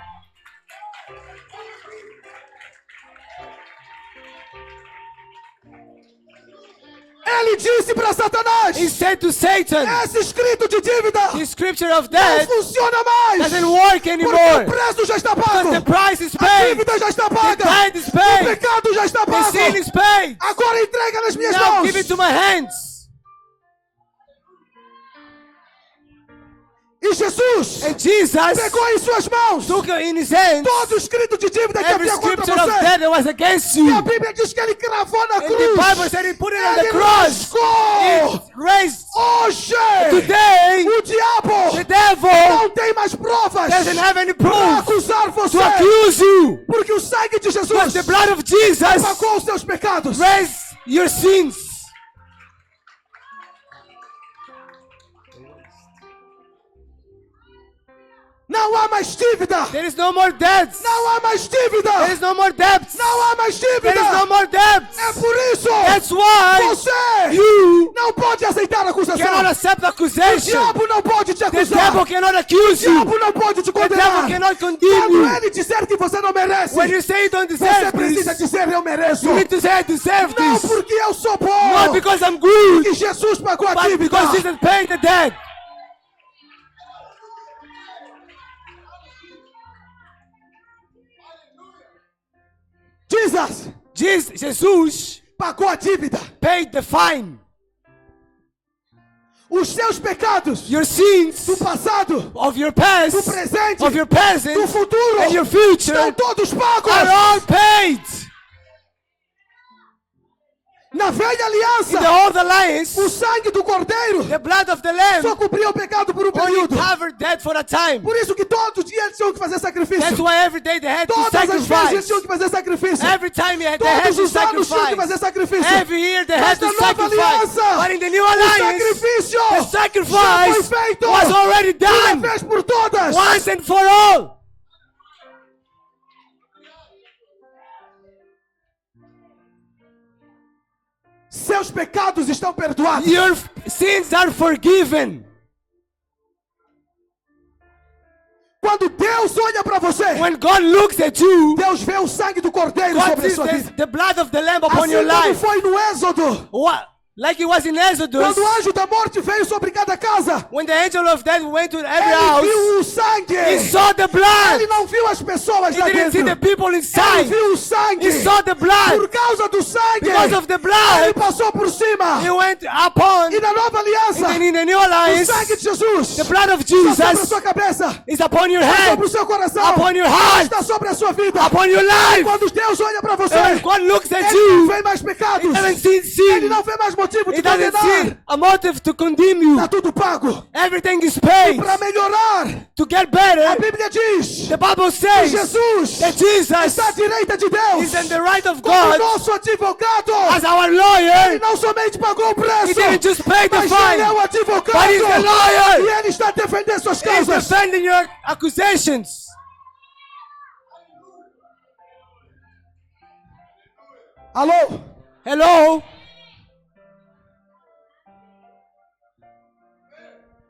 Ele disse para Satanás: He said to Satan, esse escrito de dívida the scripture of não death funciona mais. doesn't work Porque anymore. o preço já está Because pago. the price is A paid. dívida já está The paga. tithe is O paid. pecado já está The pago. sin is paid. Agora entrega nas minhas Now mãos. give it to my hands. E Jesus And Jesus pegou em suas mãos took in his hands todo o escrito de dívida que every havia contra scripture of você. death that was against E a you. Bíblia diz que ele cravou na And the cruz. Bible said he put it on the Ele cross. rasgou. It raised. Hoje, Today, o diabo the devil não tem mais provas doesn't have any para proof acusar você. to accuse you. Porque o sangue de Because Jesus the blood of Jesus pagou os seus pecados. raised your sins. Não há mais dívida. There is no more debts. Não há mais dívida. There is no more debts. Não há mais There dívida. is no more debts. É por isso That's why você you não pode aceitar a acusação. cannot accept O accusation. diabo não pode te The acusar. devil cannot O accuse you. diabo não pode te The devil condenar. cannot condemn Quando you. ele disser que você não merece, When you say you don't você deserve precisa this, dizer eu mereço. you need to say I deserve Não this. porque eu sou Not bom. because I'm good, Que Jesus pagou a but dívida. because Jesus paid the debt. Jesus pagou a dívida. paid the fine. Os seus pecados Your sins do passado, of your past, do presente, of your present, do futuro and your future estão todos pagos. are all paid. Na velha In the aliança, old alliance, o sangue do cordeiro the blood of the lamb só cobria o pecado por um only período. covered that for a time. Por isso que todos os dias eles tinham que fazer That's sacrifício. why every day they had to Todas as vezes eles sacrifice. tinham que fazer sacrifício. Every time they had Todos to os anos tinham que fazer sacrifice. sacrifício. Every year they Mas had to na nova sacrifice. aliança, But in the new o alliance, sacrifício the já foi sacrifice feito was already de uma done vez por todas. once and for all. Seus pecados estão perdoados. Your sins are forgiven. Quando Deus olha para você, When God looks at you, Deus vê o sangue do cordeiro God sobre a sees sua vida. the blood of the lamb upon Assim your como life. foi no Êxodo, What? Like it was in Exodus, quando o anjo da morte veio sobre cada casa, when the angel of death went to every ele house, viu o sangue. he saw the blood. Ele não viu as pessoas He lá didn't see the dentro. people Ele inside. viu o sangue. He saw the blood. Por causa do sangue, Because of the ele blood, passou por cima. he went upon. E na nova aliança, And in the new o alliance, sangue de Jesus the blood of está sobre a Jesus sua cabeça, is upon your está head, sobre o seu coração, upon your heart, está sobre a sua vida. upon your life. Quando Deus olha para você, And when God looks at ele não you, vê mais pecados. he doesn't see Ele sin. não vê mais motivo de He doesn't condenar. see a motive to condemn you. Está tudo pago. Everything is paid. Para melhorar, To get a better, Bíblia diz the Bible que says Jesus that Jesus está à direita de Deus is in the right of como God nosso advogado. as our Ele lawyer. não somente pagou o He preço, didn't just pay the mas ele é fine, o advogado. but he's the lawyer. E ele está defendendo suas He's causas. defending your accusations. Alô? Hello?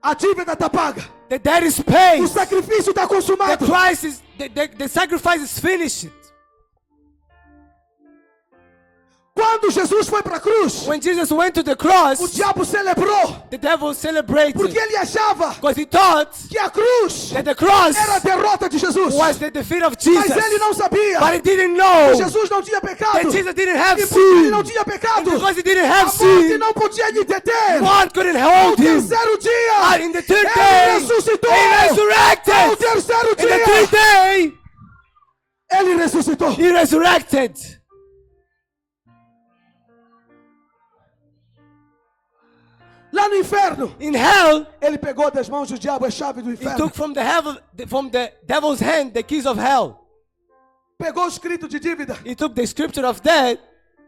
A dívida está paga. The debt is paid. O sacrifício está The consumado. price is the sacrifice is finished. Quando Jesus foi para a cruz, When Jesus went to the o cross, diabo celebrou, the devil celebrated porque ele achava because he thought que a cruz that the cross era a derrota de Jesus. was the defeat of Mas Jesus. ele não sabia But he didn't que know Jesus não tinha pecado. that Jesus didn't have E porque ele sin. não tinha pecado, Because he didn't a have morte sin, não podia lhe deter. God couldn't Ao hold him. terceiro dia, And in the third ele day, ressuscitou. he Ao resurrected. terceiro In the third dia, day, ele ressuscitou. he resurrected. Lá no inferno, In hell, ele pegou das mãos do diabo a chave do he inferno. took from the devil's hand the keys of hell. Pegou o escrito de dívida He took the scripture of death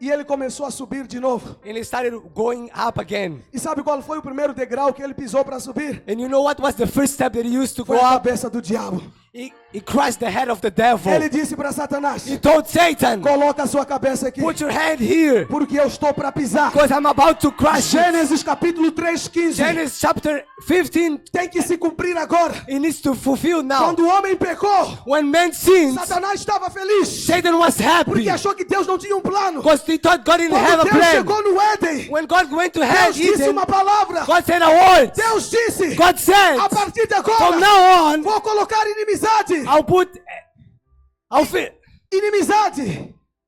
e ele começou a subir de novo. and he started going up again. E sabe qual foi o primeiro degrau que ele pisou para subir? And you know what was the first step that he used to go Foi a up? cabeça do diabo. he crushed the head of the devil. Ele disse para Satanás: He told Satan, coloca a sua cabeça aqui, put your hand here, porque eu estou para pisar. because I'm about to crush it. Gênesis capítulo 3:15. Genesis chapter 15, Tem que se cumprir agora. it needs to fulfill now. Quando o homem pecou, When man sinned, Satanás estava feliz, Satan was happy porque achou que Deus não tinha um plano. because he thought God didn't have Quando a Deus plan. chegou no Éden, When God went to Deus hell, disse Eden, uma palavra. God said a word. Deus disse: God said, a partir de from agora, now on, vou colocar inimizade.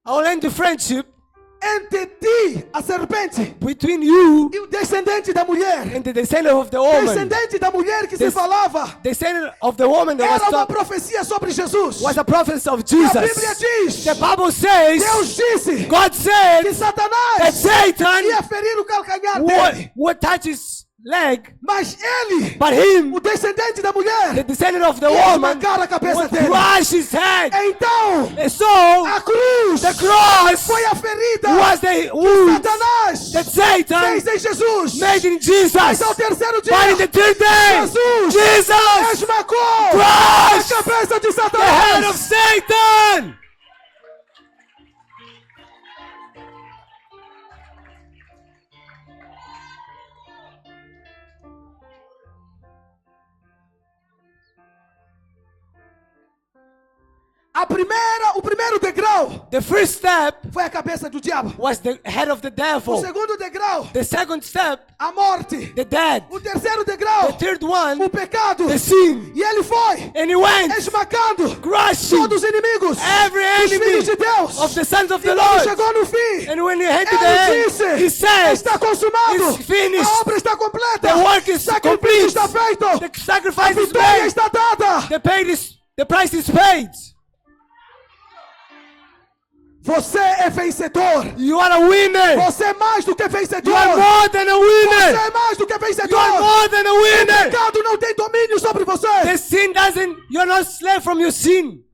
I'll end the friendship Entre ti, a serpente, between you e o descendente da mulher. and the descendant of the woman. Descendente da mulher que se Des- falava Descendant of the woman that era uma was, profecia sobre Jesus. was a prophet of A Bíblia Jesus. diz: The Bible says, Deus disse God que said that Satanás Satan ia ferir o calcanhar dele. would touch his leg, Mas ele, but him, o descendente da the mulher, descendant of the ia woman, esmagar a cabeça would dele. crush his head. Então, And so, a cruz the cross foi a ferida was the wound Satanás that Satan fez em Jesus. made in Jesus. Mas ao terceiro dia, But in the third day, Jesus Jesus esmagou crushed a cabeça de the head of Satanás. Satan. O primeiro degrau The first step foi a cabeça do diabo. was the head of the O devil. segundo degrau, The second step, a morte. the dead. O terceiro The degrau, third one, o pecado. the sin. E ele foi And he went esmagando crushing todos os inimigos, every os inimigos de enemy Deus. of the sons of E the quando Lord. chegou no fim, And when he hit to the ele end, disse: he said, está consumado, "It's finished. a obra está completa, The work is o sacrifício complete. está feito, The a sacrifice is vitória made. está dada. The price is paid. Você é vencedor. You are a winner. Você é mais do que vencedor. You are more than a Você winner. é mais do que You are vencedor. more than a O winner. pecado não tem domínio sobre você. The sin doesn't, you're not slave from your sin.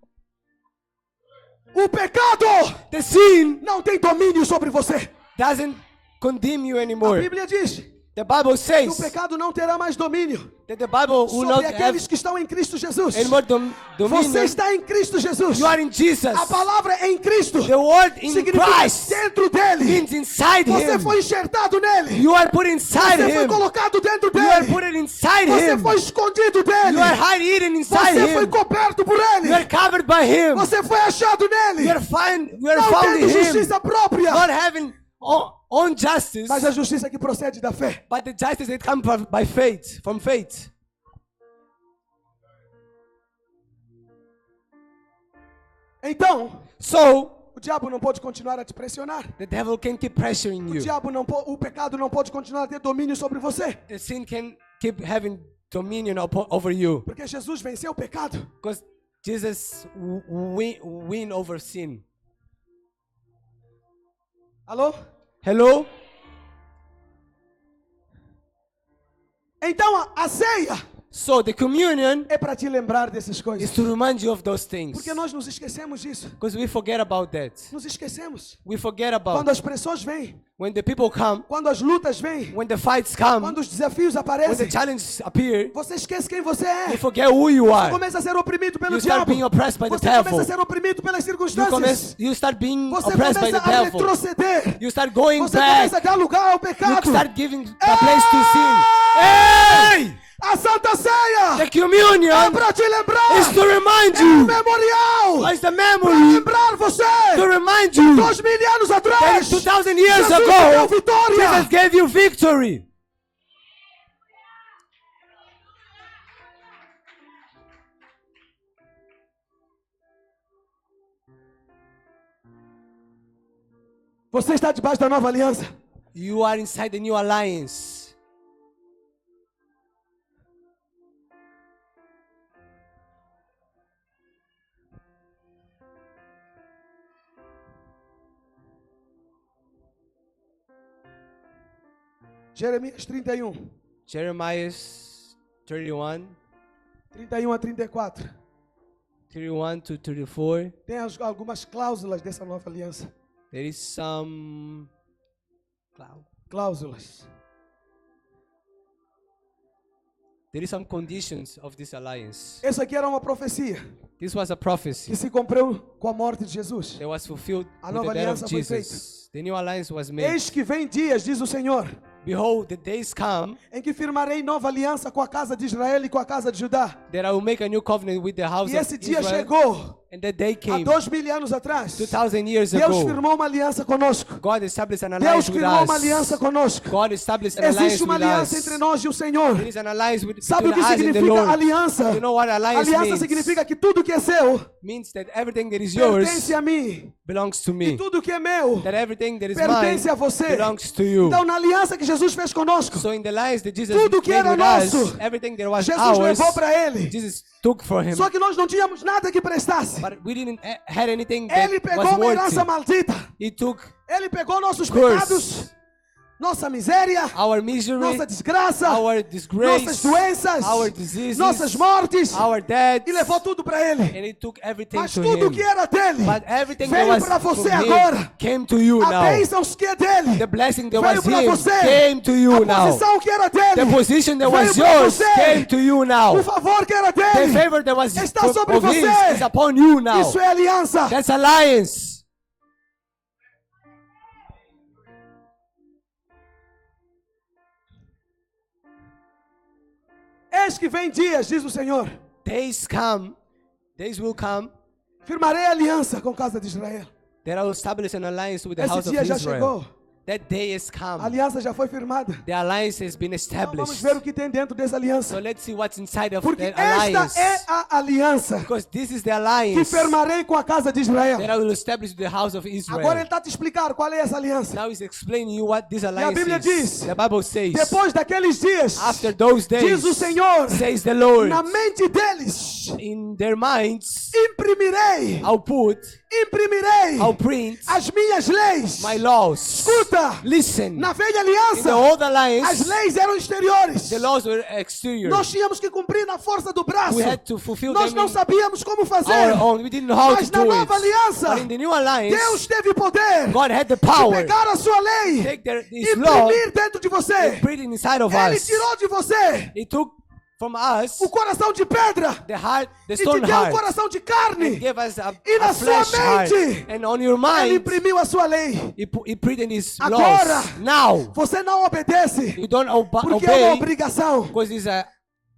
O pecado The sin não tem domínio sobre você. doesn't condemn you A anymore. Bíblia diz The Bible que o says pecado não terá mais domínio that the Bible will not sobre have aqueles que estão em Cristo Jesus. anymore Você dominion. está em Cristo Jesus. You are in Jesus. A palavra em Cristo The word in significa Christ dentro dele. means inside Você Him. foi enxertado nele. You are put inside Você foi Him. colocado dentro You are dele. put inside Você Him. foi escondido dele. You are hidden inside Você foi Him. coberto por ele. You are covered by Him. Você foi achado nele. You are found Não in tendo Him. justiça própria, Not having own justice, mas a justiça que procede da fé. but the justice that comes by faith, from faith. Então, So o diabo não pode continuar a te pressionar. the devil can keep pressuring O you. diabo não o pecado não pode continuar a ter domínio sobre você, The sin can keep having dominion over you porque Jesus venceu o pecado. because Jesus win over sin. Alô? Hello? Então a ceia So the communion é para te lembrar dessas is coisas. to remind you of those things Porque nós nos esquecemos disso. because we forget about that. Nos esquecemos. We forget Quando about as pressões vêm, when the people come, quando as lutas vêm, when the fights come, quando os desafios when the aparecem, challenges appear, você esquece quem você you é. forget who you are. Começa a ser oprimido pelo You start diabo. being oppressed by the Você começa devil. a ser oprimido pelas circunstâncias. You start being Você oppressed by começa the a devil. retroceder. You start going Você começa a back. dar lugar ao You pecado. start giving a place to sin. Hey! A Santa Ceia The communion é para te lembrar. is to remind É um you. memorial. It's the Para memory lembrar você. to remind you 2000 anos that atrás. 2,000 years Jesus te deu ago, vitória. Jesus gave you victory. Você está debaixo da nova aliança. You are inside the new alliance. Jeremias 31. Jeremiah 31, 31 a 34. 31 to 34. Tem algumas cláusulas dessa nova aliança. There is some Cláusulas. There is some conditions of this alliance. Isso aqui era uma profecia This was a prophecy que se cumpriu com a morte de Jesus. that was fulfilled A with nova the death aliança of foi Jesus. The new alliance was made. Eis que vem dias, diz o Senhor, Behold, the days come em que firmarei nova aliança com a casa de Israel e com a casa de Judá. that I will make a new covenant with the house E of esse dia Israel. chegou And that day há came 2000 anos atrás. 2,000 years Deus ago. firmou uma aliança conosco. God established an Deus alliance with firmou uma aliança us. conosco. God established an alliance Existe uma with aliança us. entre nós e o Senhor. There is an alliance with, Sabe o between que us and the significa Lord. aliança? You know what alliance Aliança means? significa que tudo que é seu Means that everything that is yours pertence a mim. belongs to E me. tudo que é meu That everything that is mine pertence a você. belongs to you. Então, na aliança que Jesus fez conosco, So in the alliance that Jesus tudo que made era with nosso, us, everything that was Jesus ours, levou para Ele. Jesus took for him. Só que nós não tínhamos nada que prestasse. But we didn't had anything that Ele pegou was uma herança worthy. maldita. He took Ele pegou nossos Curse. pecados, nossa miséria, our misery, nossa desgraça, our disgrace, nossas doenças, our diseases, nossas mortes our deaths, e levou tudo para Ele. and he took everything Mas to tudo him. que era dele But everything that veio was para from você him agora. came to you A now. bênção que é dele The blessing that veio was para him você. came to you A now. posição que era dele, The position that veio was para yours você. came to you now. O favor que era The dele favor that was está sobre of his você. is upon you now. Isso é aliança. That's alliance. Eis que vem dias, diz o Senhor, Days will come firmarei aliança com a casa de Israel. that I will establish an alliance with the Esse house of dia já Israel. chegou. That day has A come. aliança já foi firmada. The alliance has been Então vamos established. ver o que tem dentro dessa aliança. So let's see what's inside of Porque that alliance. esta é a aliança Because this is the que alliance firmarei com a casa de Israel. that I will establish with the house of Agora ele Israel. está te explicar qual é essa aliança. Now he's explaining you what this alliance Bíblia is. diz, The Bible says, Depois daqueles dias, after those days, diz o Senhor, says the Lord, na mente deles, in their minds, imprimirei, I'll print as minhas leis. my laws. Escuta, Listen, na velha in the aliança, old as alliance, leis eram exteriores. the laws were exterior. Nós tínhamos que cumprir na força do braço. We had to fulfill Nós them não in sabíamos como fazer. our own. We didn't know how Mas to na do it. nova aliança, But in the new alliance, Deus teve poder God had the de power pegar a sua lei, take this law imprimir dentro de você. and put it inside of Ele us. tirou de você He took from us o coração de pedra the heart, the e te stone deu um heart, coração de and carne. gave us E na a flesh sua heart. mente, And on your Ele mind, imprimiu a sua lei. he printed his Agora, laws. Now, Você não obedece you don't porque é uma obey obrigação, because it's a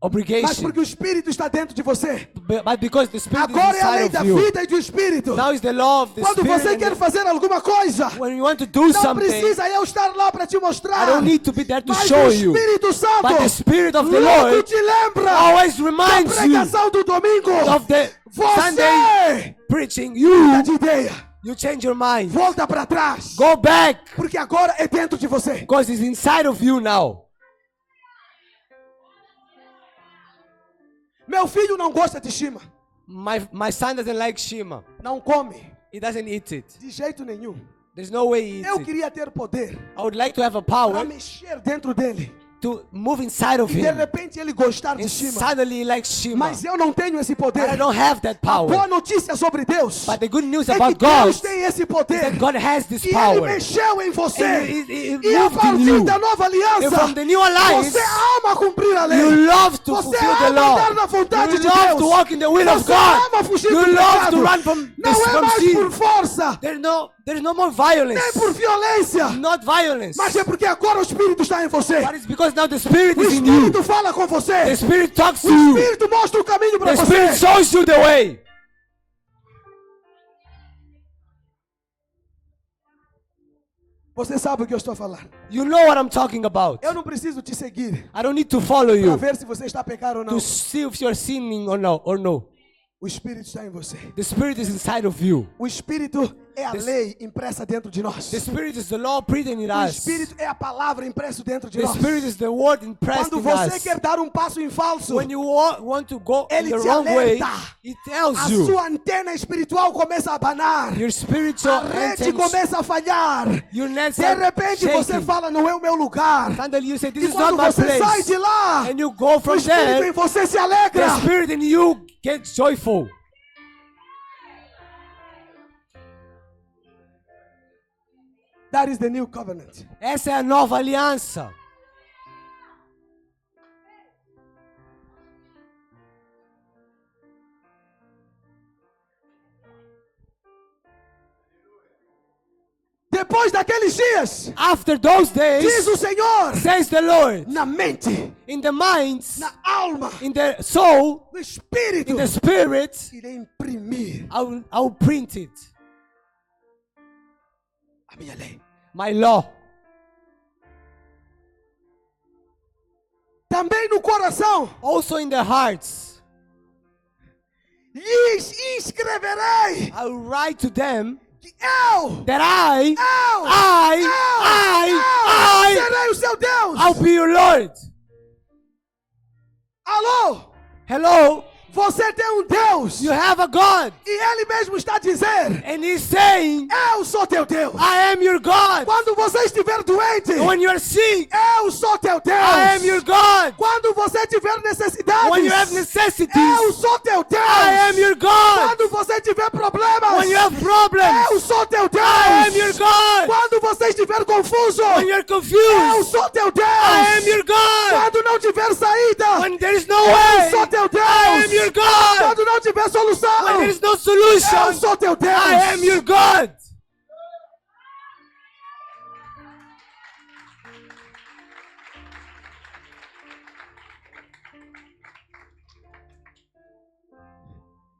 mas obligation, porque o Espírito está dentro de você. but because the Spirit Agora is é a lei inside da of you. vida e do Espírito. Now is the law of the Quando Spirit. você and quer the- fazer alguma coisa, when you want to do não something, precisa eu estar lá para te mostrar. I don't need to be there to Mas show o you. Espírito Santo But the Spirit of the logo Lord te lembra always da reminds you pregação do domingo. of the Sunday Você preaching. muda de ideia. You change your mind. Volta para trás. Go back Porque agora é dentro de você. because it's inside of you now. Meu filho não gosta de shima. My son doesn't like Shima. Não come. He doesn't eat it. De jeito nenhum. There's no way he eats Eu it. queria ter poder I would like to have a para power mexer dentro dele. to move inside of E de him. repente ele gostar de And shima. suddenly he likes Shima. Mas eu não tenho esse But I poder. don't have that A boa power. notícia sobre Deus But the good news é que about God Deus is tem esse poder. that God has this E ele power. mexeu em você. And it E a moved in partir you. da nova And aliança, from the new alliance, você ama cumprir a lei. you love to Você fulfill the ama law. andar na vontade You de love Deus. to walk in the will of Você God. ama fugir You do love pecado. to run from Não é mais sin. por força, There's no more violence. nem por violência, Not violence. mas é porque agora o Espírito está em você. But it's because now the Spirit O is in you. Espírito fala com The você. Spirit talks O to you. Espírito mostra o caminho para The você. Spirit shows you the way. Você sabe o que eu estou falando. You know what I'm talking about. Eu não preciso te seguir I don't need to follow para you ver se você está a pecar ou não. to see if you're sinning or no. O Espírito está em você. The Spirit is inside of you. O Espírito é a lei impressa dentro de nós. The Spirit is the law printed in O us. Espírito é a palavra impressa dentro de The nós. Spirit is the word impressed Quando in você us. quer dar um passo em falso, When you want to go in Ele the te wrong way, alerta. it tells a you. sua antena espiritual começa a abanar. Your A spiritual rede antennas, começa a falhar. your nets De are repente você shaking. fala, não é o meu lugar. Suddenly you say, this E is not quando my você sai place. de lá, And you go o from Espírito there, em você se the alegra. Spirit in you gets joyful. That is the new covenant. Essa é a nova aliança. Depois daqueles dias, After those days, diz o Senhor, says the Lord, na mente, in the minds, na alma, in the soul, no espírito, in the spirit, irei imprimir I will print it. a minha lei. My law. Também no coração, Also in the hearts. lhes escreverei I will write to them que eu that I serei o seu Deus. I'll be your Lord. Alô? Hello, Você tem um Deus. you have a God. E Ele mesmo está a dizer, And He's saying, eu sou teu Deus. I am your God. Quando você estiver doente, When you are sick, eu sou teu Deus. I am your God. Quando você tiver necessidades, When you have necessities, eu sou teu Deus. I am your God. Quando você tiver problemas, When you have problems, eu sou teu Deus. I am your God. Quando você estiver confuso, When you are eu confused, sou teu Deus. I am your God. Quando não tiver saída, When there is no eu way, sou teu Deus. I am your God. Quando não tiver solução, When there is no eu solution, sou teu Deus. I am your God.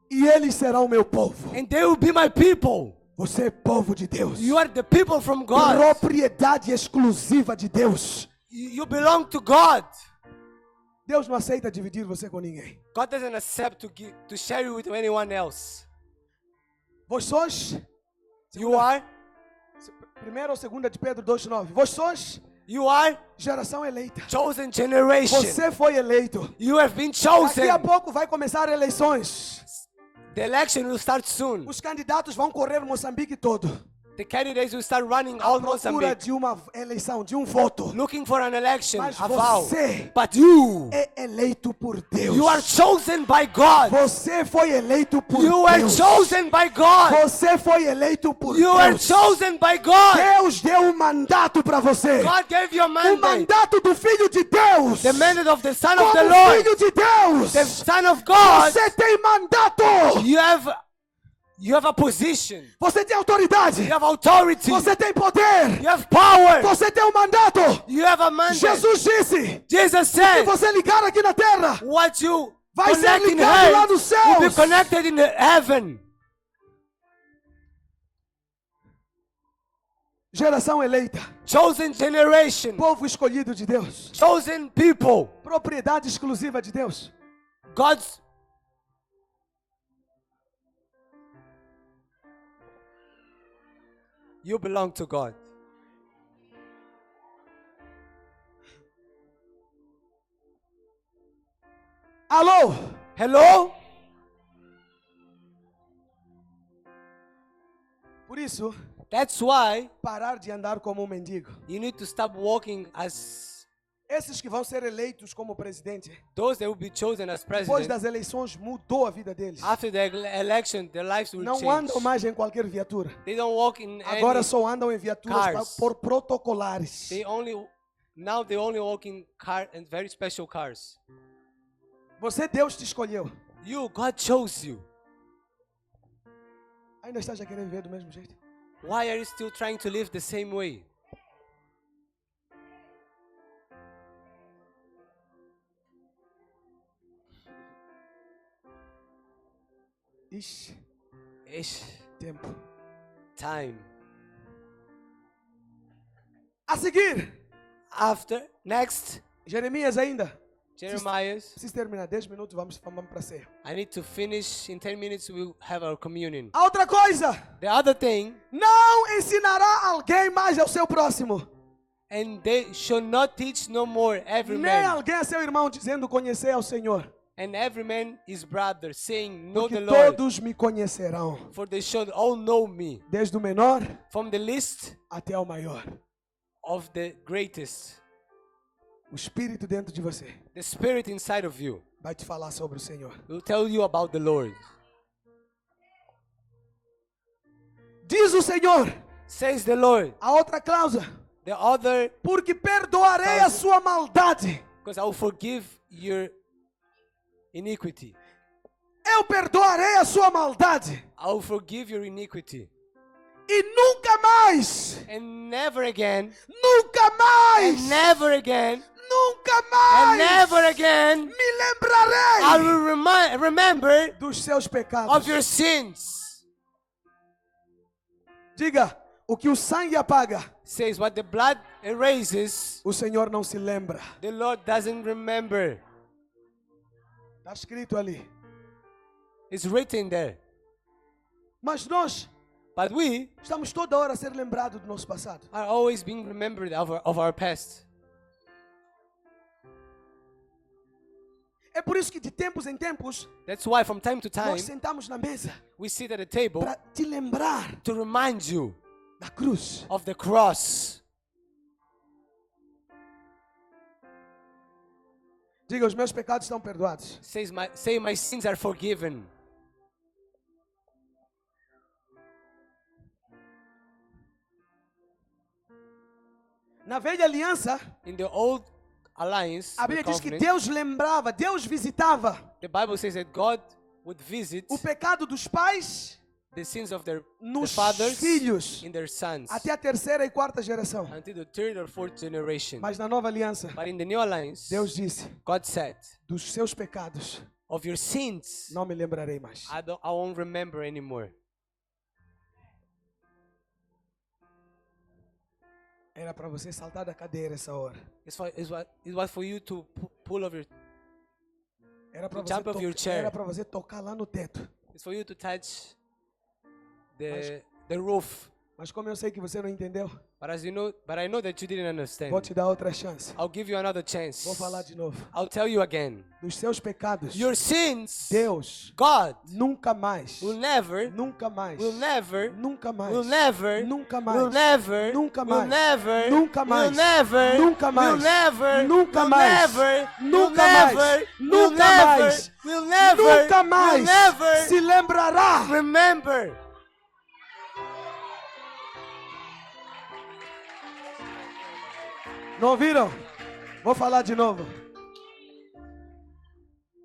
E eles serão meu povo. And they will be my people. Você é povo de Deus. You are the people from God. Propriedade exclusiva de Deus. You belong to God. Deus não aceita dividir você com ninguém. God doesn't accept to share you with anyone else. Vós sois, You are, 1 ou 2 de Pedro 2:9. Vós sois you are geração eleita. chosen generation. Você foi eleito. You have been Daqui a chosen. pouco vai começar eleições. The election will start soon. Os candidatos vão correr Moçambique todo. The candidates will start running À all procura Mozambique, de uma eleição, de um voto. looking for an election, Mas a vow. você But you, é eleito por Deus. you are chosen by God. Você foi eleito por You are Deus. chosen by God. Você foi eleito por You are Deus. chosen by God. Deus deu um mandato para você. God gave you a O mandate. mandato do Filho de Deus. The mandate of the Son of Como the Lord, Filho de Deus. the Son of God. Você tem mandato. You have a position. Você tem autoridade. You have authority. Você tem poder. You have power. Você tem um mandato. You have a mandate. Jesus disse: Jesus se said, você ligar aqui na terra, what you vai ser connect in ligado lá earth nos will be céus. connected in heaven. Geração eleita, Chosen generation. povo escolhido de Deus, Chosen people. propriedade exclusiva de Deus. God's. You belong to God. Alô? Hello? Por isso, That's why parar de andar como um mendigo. you need to stop walking as Esses que vão ser eleitos como presidente, those that will be chosen as depois president. das eleições mudou a vida deles. After the election, their lives will Não change. andam mais em qualquer viatura. They don't walk in Agora any. só andam em viaturas cars. por protocolares. They only walk in car and very special cars. Você, Deus te escolheu. You, God chose you. Ainda está já querendo viver do mesmo jeito? Why are you still trying to live the same way? Ixi, Ish, tempo. time. A seguir, Next, Jeremias ainda. Jeremiah. Preciso terminar 10 minutos, vamos para a ceia. I need to finish. In 10 minutes, we'll have our communion. A outra coisa, The other thing, não ensinará alguém mais ao seu próximo. and they should not teach no more every Nem man. alguém a seu irmão dizendo conhecer ao Senhor. And every man his brother, saying, Know Porque the Lord, todos me conhecerão. for they should all know me, Desde o menor from the least até ao maior. of the greatest. O Espírito dentro de você The Spirit inside of you vai te falar sobre o Senhor. will tell you about the Lord. Diz o Senhor, Says the Lord. a outra cláusula, The other, porque perdoarei a sua maldade. because I will forgive your iniquity. Eu perdoarei a sua maldade. I will forgive your iniquity. E nunca mais, and never again, nunca mais, and never again, nunca and mais never again, me I lembrarei will remember dos seus pecados. of your sins. Diga, o que o sangue apaga, Says what the blood erases, o Senhor não se lembra. the Lord doesn't remember. Está escrito ali. It's written there. Mas nós But we estamos toda hora a ser lembrados do nosso passado. are always being remembered of our past. É por isso que de tempos em tempos That's why from time to time nós sentamos na mesa we sit at a table para te lembrar to remind you da cruz. of the cross. Diga, os meus pecados estão perdoados. Say my sins are forgiven. Na velha aliança, In the old alliance, a the Bíblia diz que covenant, Deus lembrava, Deus visitava the Bible says that God would visit o pecado dos pais the sins of the nos fathers filhos in their sons até a terceira e quarta geração. until the third or fourth generation. Mas na nova aliança, But in the new alliance, Deus disse: God said, dos seus pecados of your sins, não me lembrarei mais. I won't remember anymore. Era para você saltar da cadeira essa hora. It was for you to pull over. Era para jump off your chair. você tocar lá no teto. It's for you to touch the roof. Mas como eu sei que você não entendeu, But I know that you didn't understand. vou te dar outra chance. I'll give you another chance. Vou falar de novo. I'll tell you again. Dos seus pecados, Your sins, Deus God nunca mais, will never, nunca mais, will never, nunca mais, will never, nunca mais, will never, nunca will mais, never, nunca mais, will never, nunca will mais, never, nunca will mais, never, nunca will mais, never, nunca will never, mais, will never, nunca mais will never se lembrará. remember. Não ouviram? Vou falar de novo.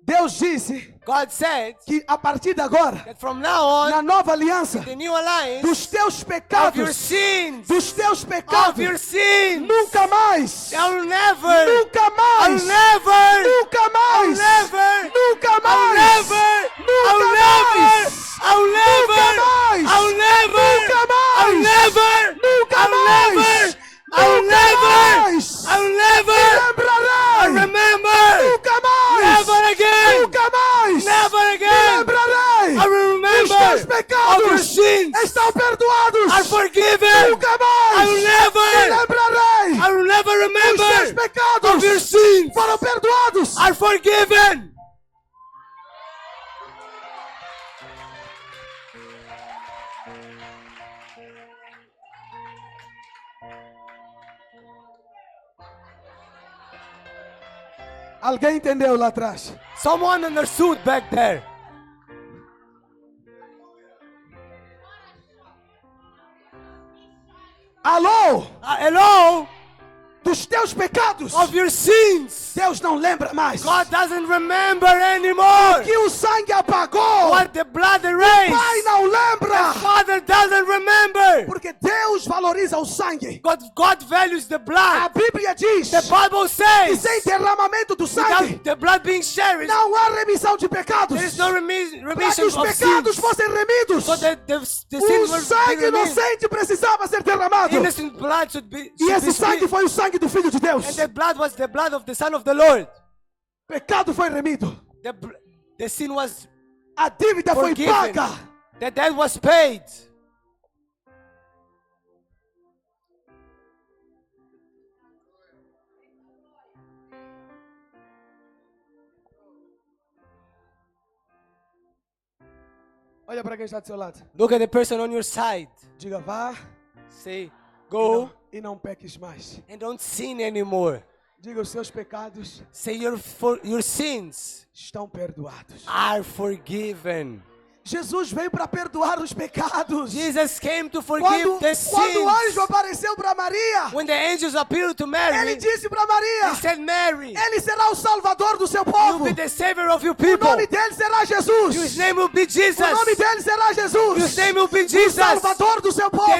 Deus disse God said que a partir de agora, that from now on, na nova aliança, the new alliance dos teus of your pecados, sins, dos teus of pecados, your sins, nunca mais, I'll never, nunca I'll mais, never, nunca I'll mais, never, nunca I'll mais, never, nunca I'll never, mais, I'll never, mais, I'll never, nunca mais, I'll never, nunca I'll mais, never, I'll nunca never, mais, I'll me never, I lembrarei, remember, nunca mais, never again, nunca mais, never me again, lembrarei, I will os teus remember of your pecados sins estão perdoados, are forgiven, nunca mais, I will me never, lembrarei, I will never os teus remember pecados of your sins foram perdoados. are forgiven. Alguém entendeu lá atrás? Someone understood back there. Alô? Hello, Dos teus pecados, of your sins, Deus não lembra mais. God doesn't remember anymore. Que o sangue apagou, What the blood Pai erased, não lembra. Father doesn't remember. Porque Deus valoriza o sangue. God values the A blood. Bíblia diz The Bible que says, sem derramamento do sangue without the blood being shared, não há remissão de pecados. there is no Para que remission os of pecados sins. fossem remidos, So that the o sins were sangue being remitted. inocente precisava ser derramado. Innocent blood should be E esse sangue spilled. foi o sangue do Filho de Deus. And that blood was the blood of the Son of the Lord. Pecado foi remido. The sin was A dívida foi forgiven. paga. The debt was paid. Olha para quem está do seu lado. Look at the person on your side. Diga, vá Say, go e não peques mais. and don't sin anymore. Diga, os seus pecados Say your sins estão perdoados. are forgiven. Jesus veio para perdoar os pecados. Jesus came to forgive Quando the o anjo sins. apareceu para Maria, When the angels appeared to ele Mary, disse para Maria, he said, Mary, ele será o salvador do seu you'll povo. be the savior of your O people. nome dele será Jesus. His name will be O nome Jesus. dele será His Jesus. name will be O Jesus. salvador do seu The povo.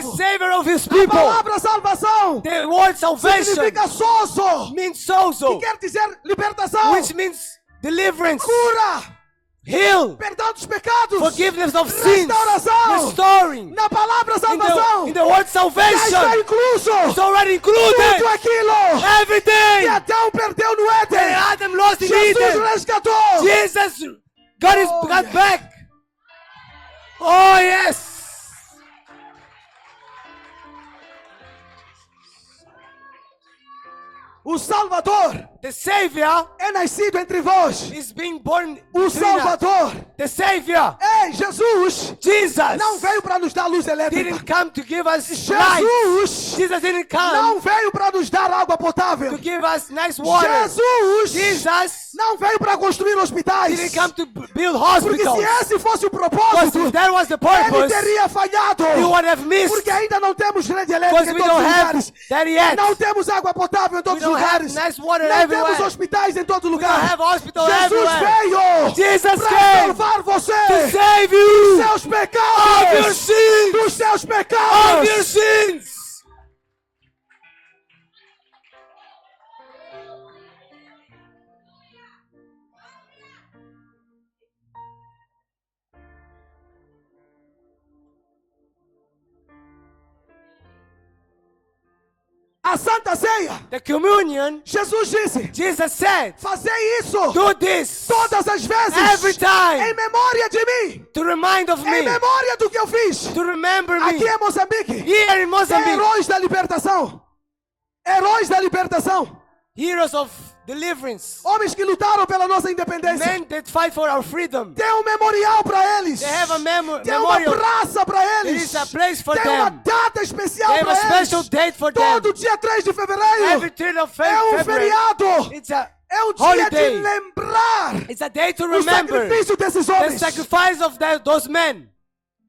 these A people. palavra salvação The word salvation significa sozo, means sozo, que quer dizer libertação, which means deliverance, cura, heal, perdão dos pecados, forgiveness of sins, restauração. restoring. Na palavra In salvação the word já está salvation, incluso it's already tudo included. aquilo que Everything Adão perdeu no that Éden. Adam lost in Jesus Eden, resgatou. Jesus got his Oh, got yeah. back. Oh yes. O Salvador The Savior é nascido entre vós. is being born. O between us. Salvador, The Savior, ei, Jesus, Jesus, não veio para nos dar luz elétrica. didn't come to give us light. Jesus Jesus didn't come não veio para nos dar água potável. to give us nice water. Jesus Jesus não veio para construir hospitais. didn't come to build Porque hospitals. se esse fosse o Because propósito, if that was the ele purpose, teria falhado. you would have missed. Porque ainda não temos rede Because elétrica em we todos don't os have lugares. that yet. Não temos água potável em todos os don't have lugares. nice water Não everywhere. temos hospitais em todo We lugar. don't have hospital Jesus everywhere. veio Jesus para came salvar você to save you dos seus of your pecados. sins. Dos seus Of your pecados. sins. A Santa Ceia, The communion, Jesus disse, Jesus said, fazei isso do this todas as vezes every time em memória de mim. to remind of Em me, memória do que eu fiz. to remember Aqui me. em Moçambique, Here in Mozambique, heróis da libertação. Heróis da libertação. heroes of deliverance, Homens que lutaram pela nossa independência. men that fight for our freedom. Tem um memorial para eles. They have a Tem uma memorial. praça para There eles. is a place for Tem uma them. data especial They have para a special eles. date for them. Todo dia 3 de fevereiro Every 3rd of é um February, feriado. it's a É um dia holiday. de lembrar It's a day to o remember sacrifício desses the homens. sacrifice of those men.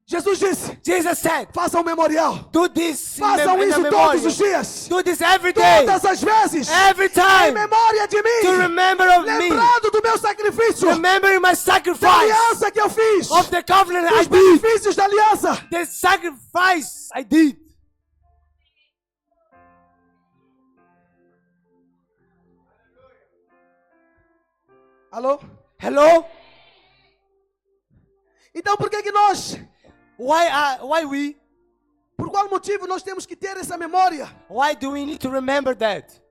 Jesus disse, Jesus said, faça um memorial. do this in Façam the isso todos memorial. os dias. Do this every day, Todas as vezes. every Em time, memória de to mim. remember of me, Lembrando do meu sacrifício. remembering my Da sacrifice, aliança que eu fiz. of the covenant I Os did, benefícios da aliança. the sacrifice I did. Alô? Hello? Então por que nós, Why we? por qual motivo nós temos que ter essa memória? Why do we need to remember that?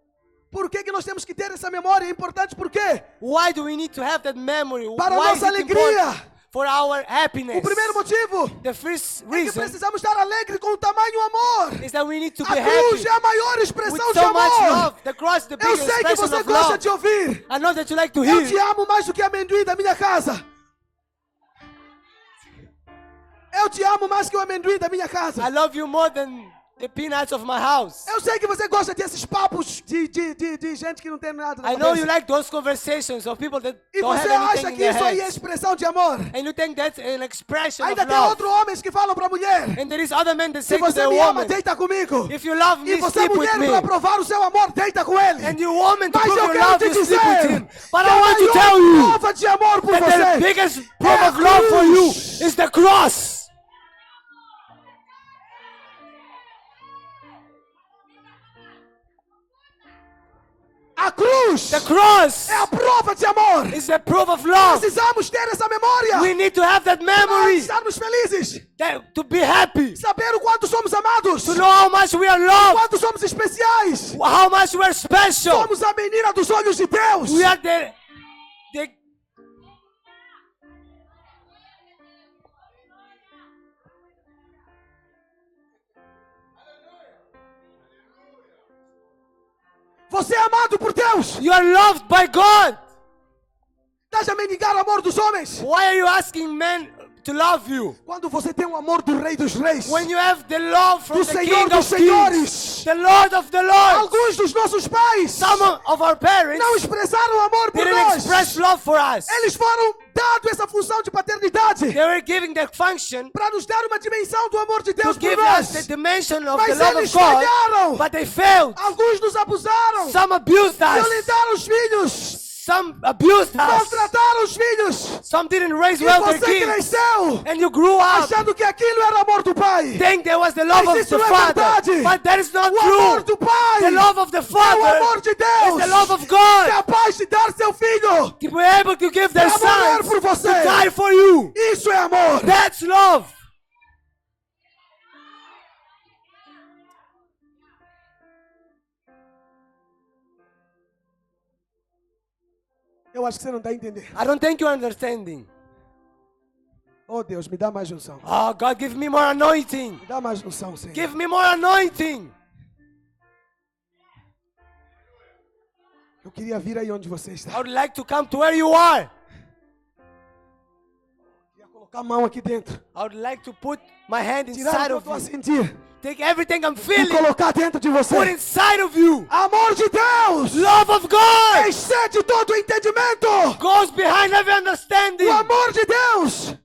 Por que nós temos que ter essa memória? É importante por quê? Why do we need to have that memory? Para a Why is nossa it important? alegria. For our happiness. O primeiro motivo The first é que reason precisamos estar alegres com o tamanho amor. is that we need to A be cruz happy é a maior with expressão de so much amor. love. The cross is the Eu biggest sei que expression você of gosta love. de ouvir. I know that you like to Eu te hear. amo mais do que amendoim da minha casa. Eu te amo mais que o amendoim da minha casa. I love you more than the peanuts of my house. Eu sei que você gosta desses papos de gente que não tem nada na I know you cabeça. like those conversations of people that E don't você have acha anything in que their isso aí é heads. expressão de amor. And you think that's an expression Ainda of tem love. outros homens que falam para a mulher. And there is other men that Se say to você their me ama, woman, deita comigo. if you love me, E você, sleep with mulher, me. para provar o seu amor, deita com ele. And you woman, to Mas prove eu your quero love, te you sleep dizer with him. But que I a want to maior tell you prova de amor por that the você biggest é proof a of love for you cruz. is the cross. A cruz The cross é a prova de amor. is the proof of love. Precisamos ter essa memória. We need to have that Para memory, estarmos felizes. to be happy, Saber o quanto somos amados. to know how much we are loved, Quanto somos especiais. how much we are special. Somos a menina dos olhos de Deus. We are the Você é amado por Deus. you are loved by God. Estás a mendigar o amor dos homens. Why are you asking men to love you Quando você tem o amor do Rei dos Reis. when you have the love from Do the Senhor King dos of Kings, Senhores. the Lord of the Lords? Alguns dos nossos pais Some of our parents não expressaram amor por didn't nós. express love for us. Eles foram dados essa função de paternidade They were giving that function para nos dar uma dimensão do amor de to Deus por give us nós. the dimension of Mas the love eles of God, falharam. but they failed. Alguns nos abusaram. Some abused us. Violentaram os filhos. Some abused us. maltrataram os filhos. Some didn't raise E well their você kids. cresceu And you grew up achando que aquilo era amor do pai. think there was the love Mas of isso the não é Father. verdade. But that is not O amor true. do pai The love of the é o Father amor de is Deus. the love of God. Capaz de dar seu filho. To be able to give their Para morrer sons por to você. die for you. Isso é amor. That's love. Eu acho que você não está entendendo. I don't think you're understanding. Oh Deus, me dá mais unção. Oh God, give me more anointing. Me dá mais unção, Senhor. Give me more anointing. Eu queria vir aí onde você I está. would like to come to where you are. Queria colocar a mão aqui dentro. I would like to put my hand Tirar inside o que eu of estou a you. sentir. Take everything I'm E feeling. colocar dentro de Put você. inside of you. Amor de Deus. Love of God Excede todo o entendimento. goes behind every understanding. O amor de Deus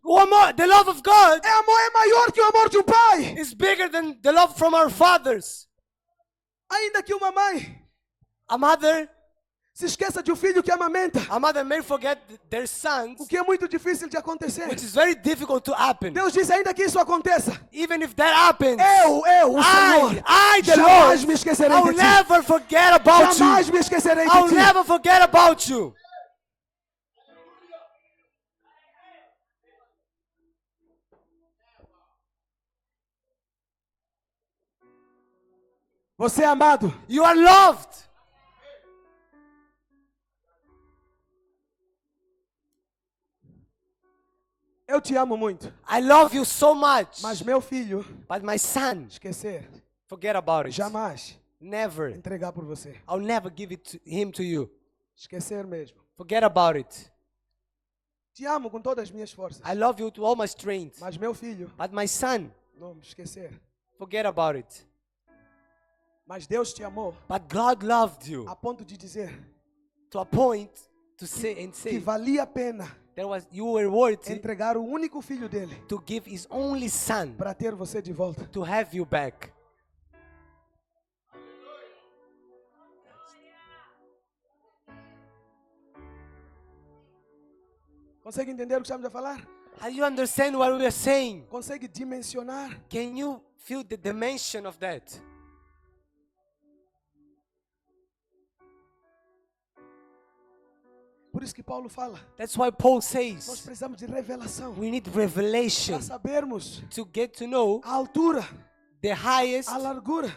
The love of God é maior que o amor de um pai. is bigger than the love from our fathers. Ainda que uma mãe A mother se esqueça de um filho que amamenta, may forget their o sons, que é muito difícil de acontecer. which is very difficult to happen. Deus diz, ainda que isso aconteça, Even if that happens, eu, o Senhor, I, the jamais Lord, me esquecerei I de will ti. never forget about Jamais you. me esquecerei I de will ti. never forget about you. Você é amado. You are loved. Eu te amo muito. I love you so much. Mas meu filho, But my son, esquecer, forget about it. jamais Never. entregar por você. I'll never give him to you. Esquecer mesmo. Forget about it. Te amo com todas as minhas forças. I love you to all my strength. Mas meu filho, But my son, não me esquecer. forget about it. Mas Deus te amou But God loved you a ponto de dizer to a point to say and que say valia a pena you were worthy entregar o único filho dele to give his only son para ter você de volta. to have you back. Consegue entender o que estamos a falar? How you understand what we are saying? Consegue dimensionar? Can you feel the dimension of that? Por isso que Paulo fala, That's why Paul nós says precisamos de revelação we need revelation para sabermos to get to know a altura, the highest a largura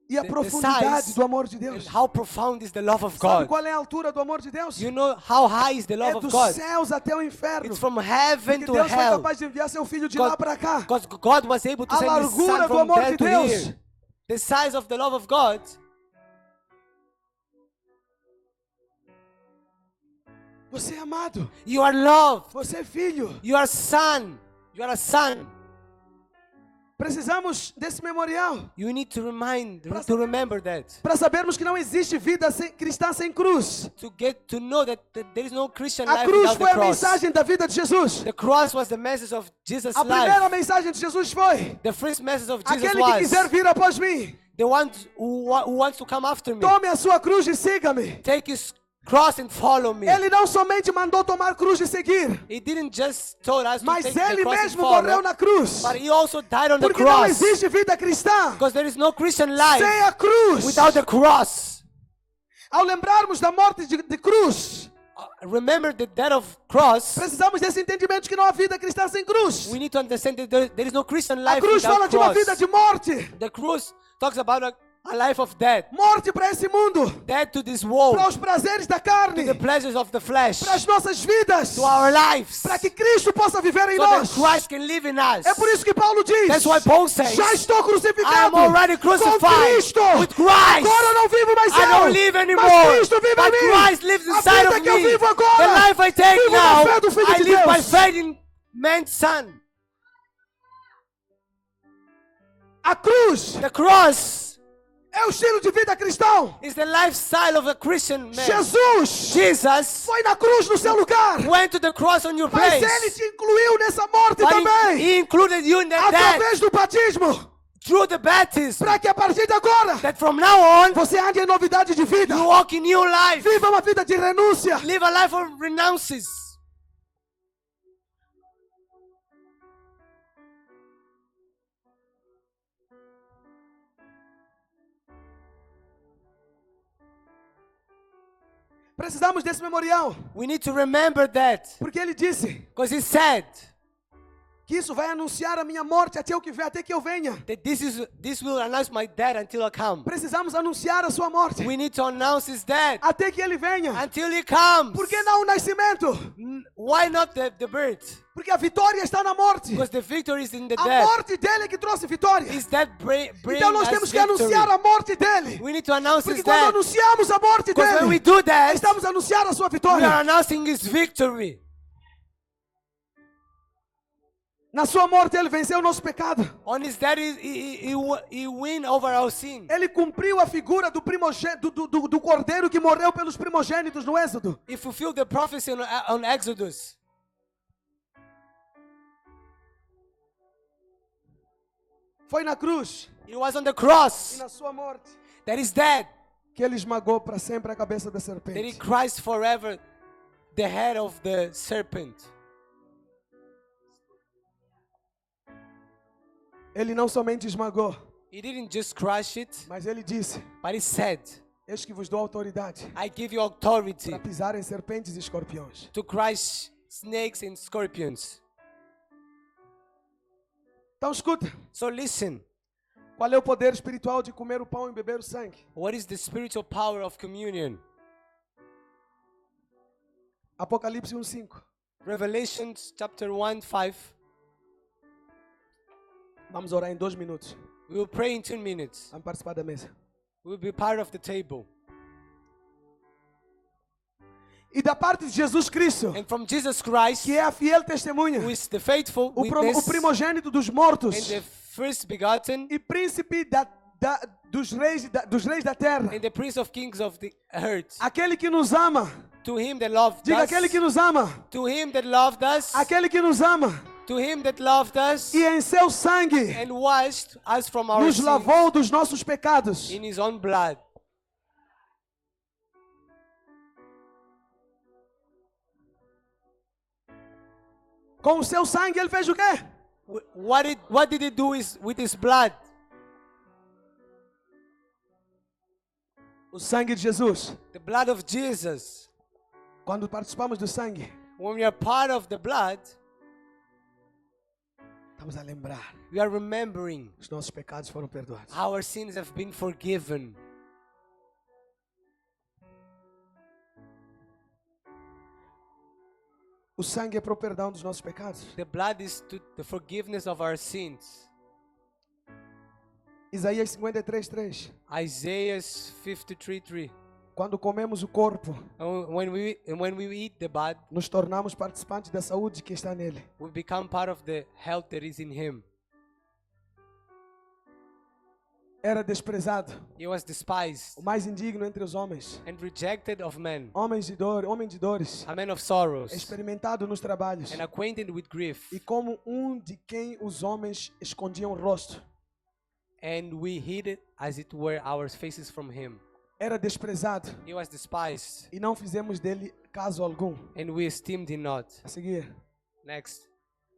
e a The profundidade size do amor de and Deus. how profound is the love of Sabe God. qual é a altura do amor de Deus? You know how high is the É love of dos God? céus até o inferno. It's from heaven Porque to Deus foi hell. capaz de enviar seu filho de God- lá para cá. Because God was able to A send His largura Son do from amor there de to Deus. here. The size of the love of God. Você é amado. You are loved. Você é filho. You are son. You are a son. Precisamos desse memorial You need to remember that. para sabermos que não existe vida cristã sem cruz. To get to know that there is no Christian A life cruz without foi the a cross. mensagem da vida de Jesus. The cross was the message of Jesus' A primeira life. mensagem de Jesus foi: The first message of Jesus aquele que quiser was vir após mim, the one who wants to come after me. tome a sua cruz e siga-me. Take his cross and follow me. Ele não somente mandou tomar cruz e seguir, He didn't just told us to mas take the ele cross and mesmo follow, morreu na cruz. but he also died on the Porque não cross. existe vida cristã Because there is no Christian life sem a cruz. without the cross. Ao lembrarmos da morte de cruz, Remember the death of cross. precisamos desse entendimento que não há vida cristã sem cruz. We need to understand that there is no Christian A life cruz fala without de uma cross. vida de morte. The cross talks about a life of death. Morte para esse mundo, Death to this world, para os prazeres da to carne, the pleasures of the flesh, para as nossas vidas, to our lives, para que Cristo possa viver em so that nós. Christ can live in us. É por isso que Paulo diz: That's why Paul says, já estou I am crucificado already com crucified Cristo. with Christ. Agora eu não vivo mais I eu, don't live mas anymore, Cristo vive but em mim. Christ lives A inside vida of que eu me. vivo The agora, life I take vivo na now, fé do Filho I de live by Deus. faith in man's Son. A cruz The cross é o estilo de vida cristão. is the lifestyle of a Christian man. Jesus Jesus foi na cruz no seu lugar, went to the cross on your mas place, Ele te incluiu nessa morte but também, he included you in that death através do batismo. through the baptism, para que a partir de agora that from now on, você ande em novidade de vida. you walk in new life. Viva uma vida de renúncia. Live a life of renounces. Precisamos desse memorial, We need to remember that. porque ele disse Because he said que isso vai anunciar a minha morte até que eu venha. that this will announce my death until I come. Precisamos anunciar a sua morte We need to announce his death até que ele venha. until he comes. Por que não o nascimento? Why not the birth? Porque a vitória está na morte. Because the victory is in the A death. morte dele é que trouxe vitória. Is that bring Então nós us temos que victory. anunciar a morte dele. We need to announce Porque his quando death. anunciamos a morte Because when we dele, do that, estamos a anunciar a sua we are vitória. announcing his victory. Na sua morte ele venceu o nosso pecado. On his death, he win over our sin. Ele cumpriu a figura do cordeiro que morreu pelos primogênitos no Êxodo. He fulfilled the prophecy on Exodus. Foi na cruz It was on the e cross na sua morte that is dead, que ele esmagou para sempre a cabeça da that he serpente. crushed forever the head of the serpent. Ele não somente esmagou, He didn't just crush it, mas ele disse: but he said, eis que vos dou autoridade I give you authority para pisar em serpentes e escorpiões. to crush snakes and scorpions. Então escuta, So listen, qual é o poder espiritual de comer o pão e beber o sangue? what is the spiritual power of communion? Apocalipse 1:5. Revelation chapter 1:5. Vamos orar em 2 minutos. We will pray in 2 minutes. Vamos participar da mesa. We will be part of the table. E da parte de Jesus Cristo, And from Jesus Christ, que é a fiel testemunha, who is the faithful o witness primogênito dos mortos and the first begotten e príncipe dos reis da terra, and the prince of kings of the earth. aquele que nos ama, To him that loved diga us, aquele que nos ama, to him that loved us, aquele que nos ama to him that loved us, e em seu sangue and washed us from our nos sins lavou dos nossos pecados. in his own blood. Com o seu sangue ele fez o quê? What did he do with his blood? O sangue de Jesus. The blood of Jesus. Quando participamos do sangue, When we are part of the blood, estamos a lembrar we are remembering os nossos pecados foram perdoados. our sins have been forgiven. O sangue é para o perdão dos nossos pecados. The blood is to the forgiveness of our sins. Isaías 53:3. Isaiah 53:3. Quando comemos o corpo, When we eat the blood, nos tornamos participantes da saúde que está nele. we become part of the health that is in him. Era desprezado, He was despised o mais indigno entre os homens, and rejected of men, homem de dores, a man of sorrows, experimentado nos trabalhos, and acquainted with grief. e como de quem os homens escondiam o rosto. And we hid, as it were, our faces from him. Era desprezado He was despised, e não fizemos dele caso algum. and we esteemed him not. A seguir, Next.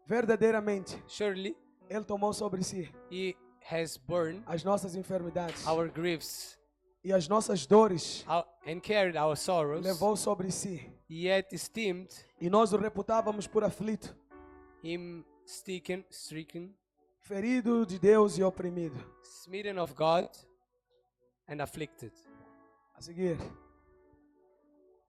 verdadeiramente, Surely ele tomou sobre si he has borne as nossas enfermidades our griefs e as nossas dores and carried our sorrows, levou sobre si. yet esteemed E nós o reputávamos por aflito, him stricken, ferido de Deus e oprimido. smitten of God, and afflicted. A seguir,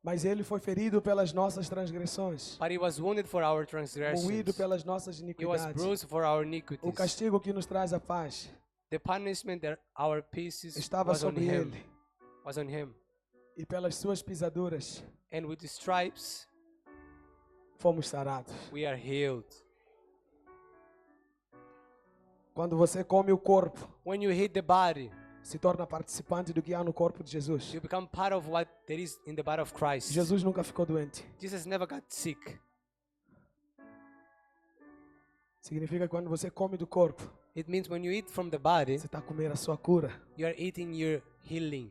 mas ele foi ferido pelas nossas transgressões, But he was wounded for our moído transgressions. pelas nossas He was iniquidades. bruised for our O iniquities. castigo que nos traz a paz The punishment that our pieces estava was on sobre him. ele, Was on him. e pelas suas pisaduras And with the stripes fomos sarados. we are healed. Quando você come o corpo, When you hit the body, se torna participante do que há no corpo de Jesus. you become part of what there is in the body of Christ. Jesus nunca ficou doente. Jesus never got sick. Significa que quando você come do corpo, It means when you eat from the body, você está a comer a sua cura. you are eating your healing.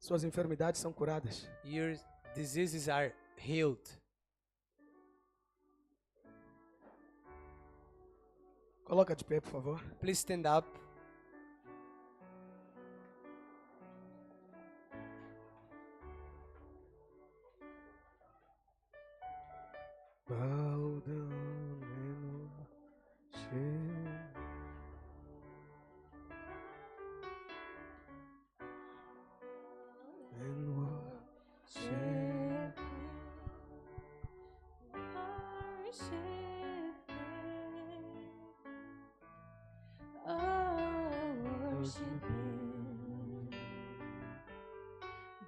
Suas enfermidades são curadas. Your diseases are healed. Coloca de pé, por favor. Please stand up. Bow down and worship. And worship.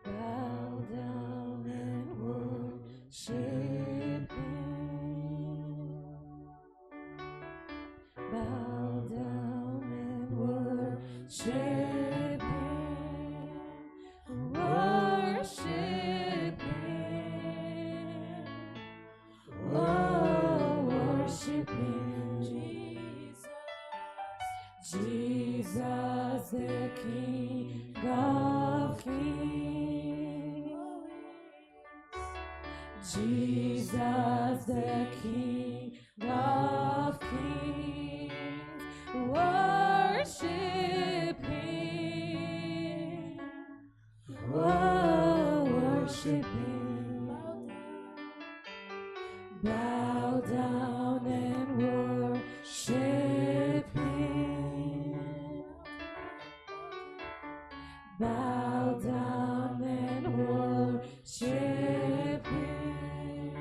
Bow down and worship Him. Bow down and worship Him. Worship Him. Oh, worship Him. Jesus, the King of Kings. Jesus, the King of Kings. Worship Him. Oh, worship Him. Bow down and worship Him. Bow down and worship Him.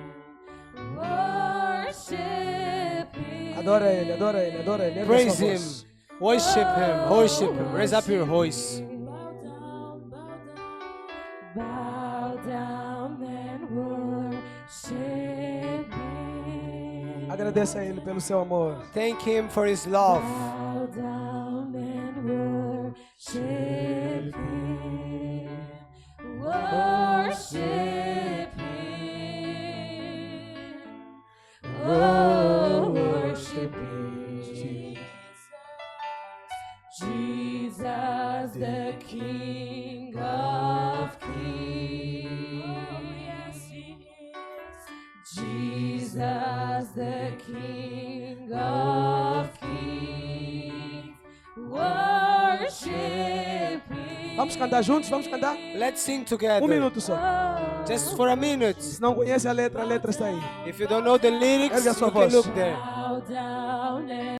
Worship Him. Adora Ele, adora Ele, adora Ele. Erga Praise sua Him. voz. Worship Him. Worship Him. Raise up your voice. Bow down and worship Him. Agradeça a Ele pelo seu amor. Thank Him for His love. Bow down and worship Him. Worship Him. Oh, worship Him. Jesus, the King of Kings. Jesus, the King of Kings. Worship Him. Vamos cantar juntos? Vamos cantar? Let's sing together. Minuto só. Just for a minute. Se não conhece a letra está aí. If you don't know the lyrics, Ergue a sua you can voz. look there. Bow down and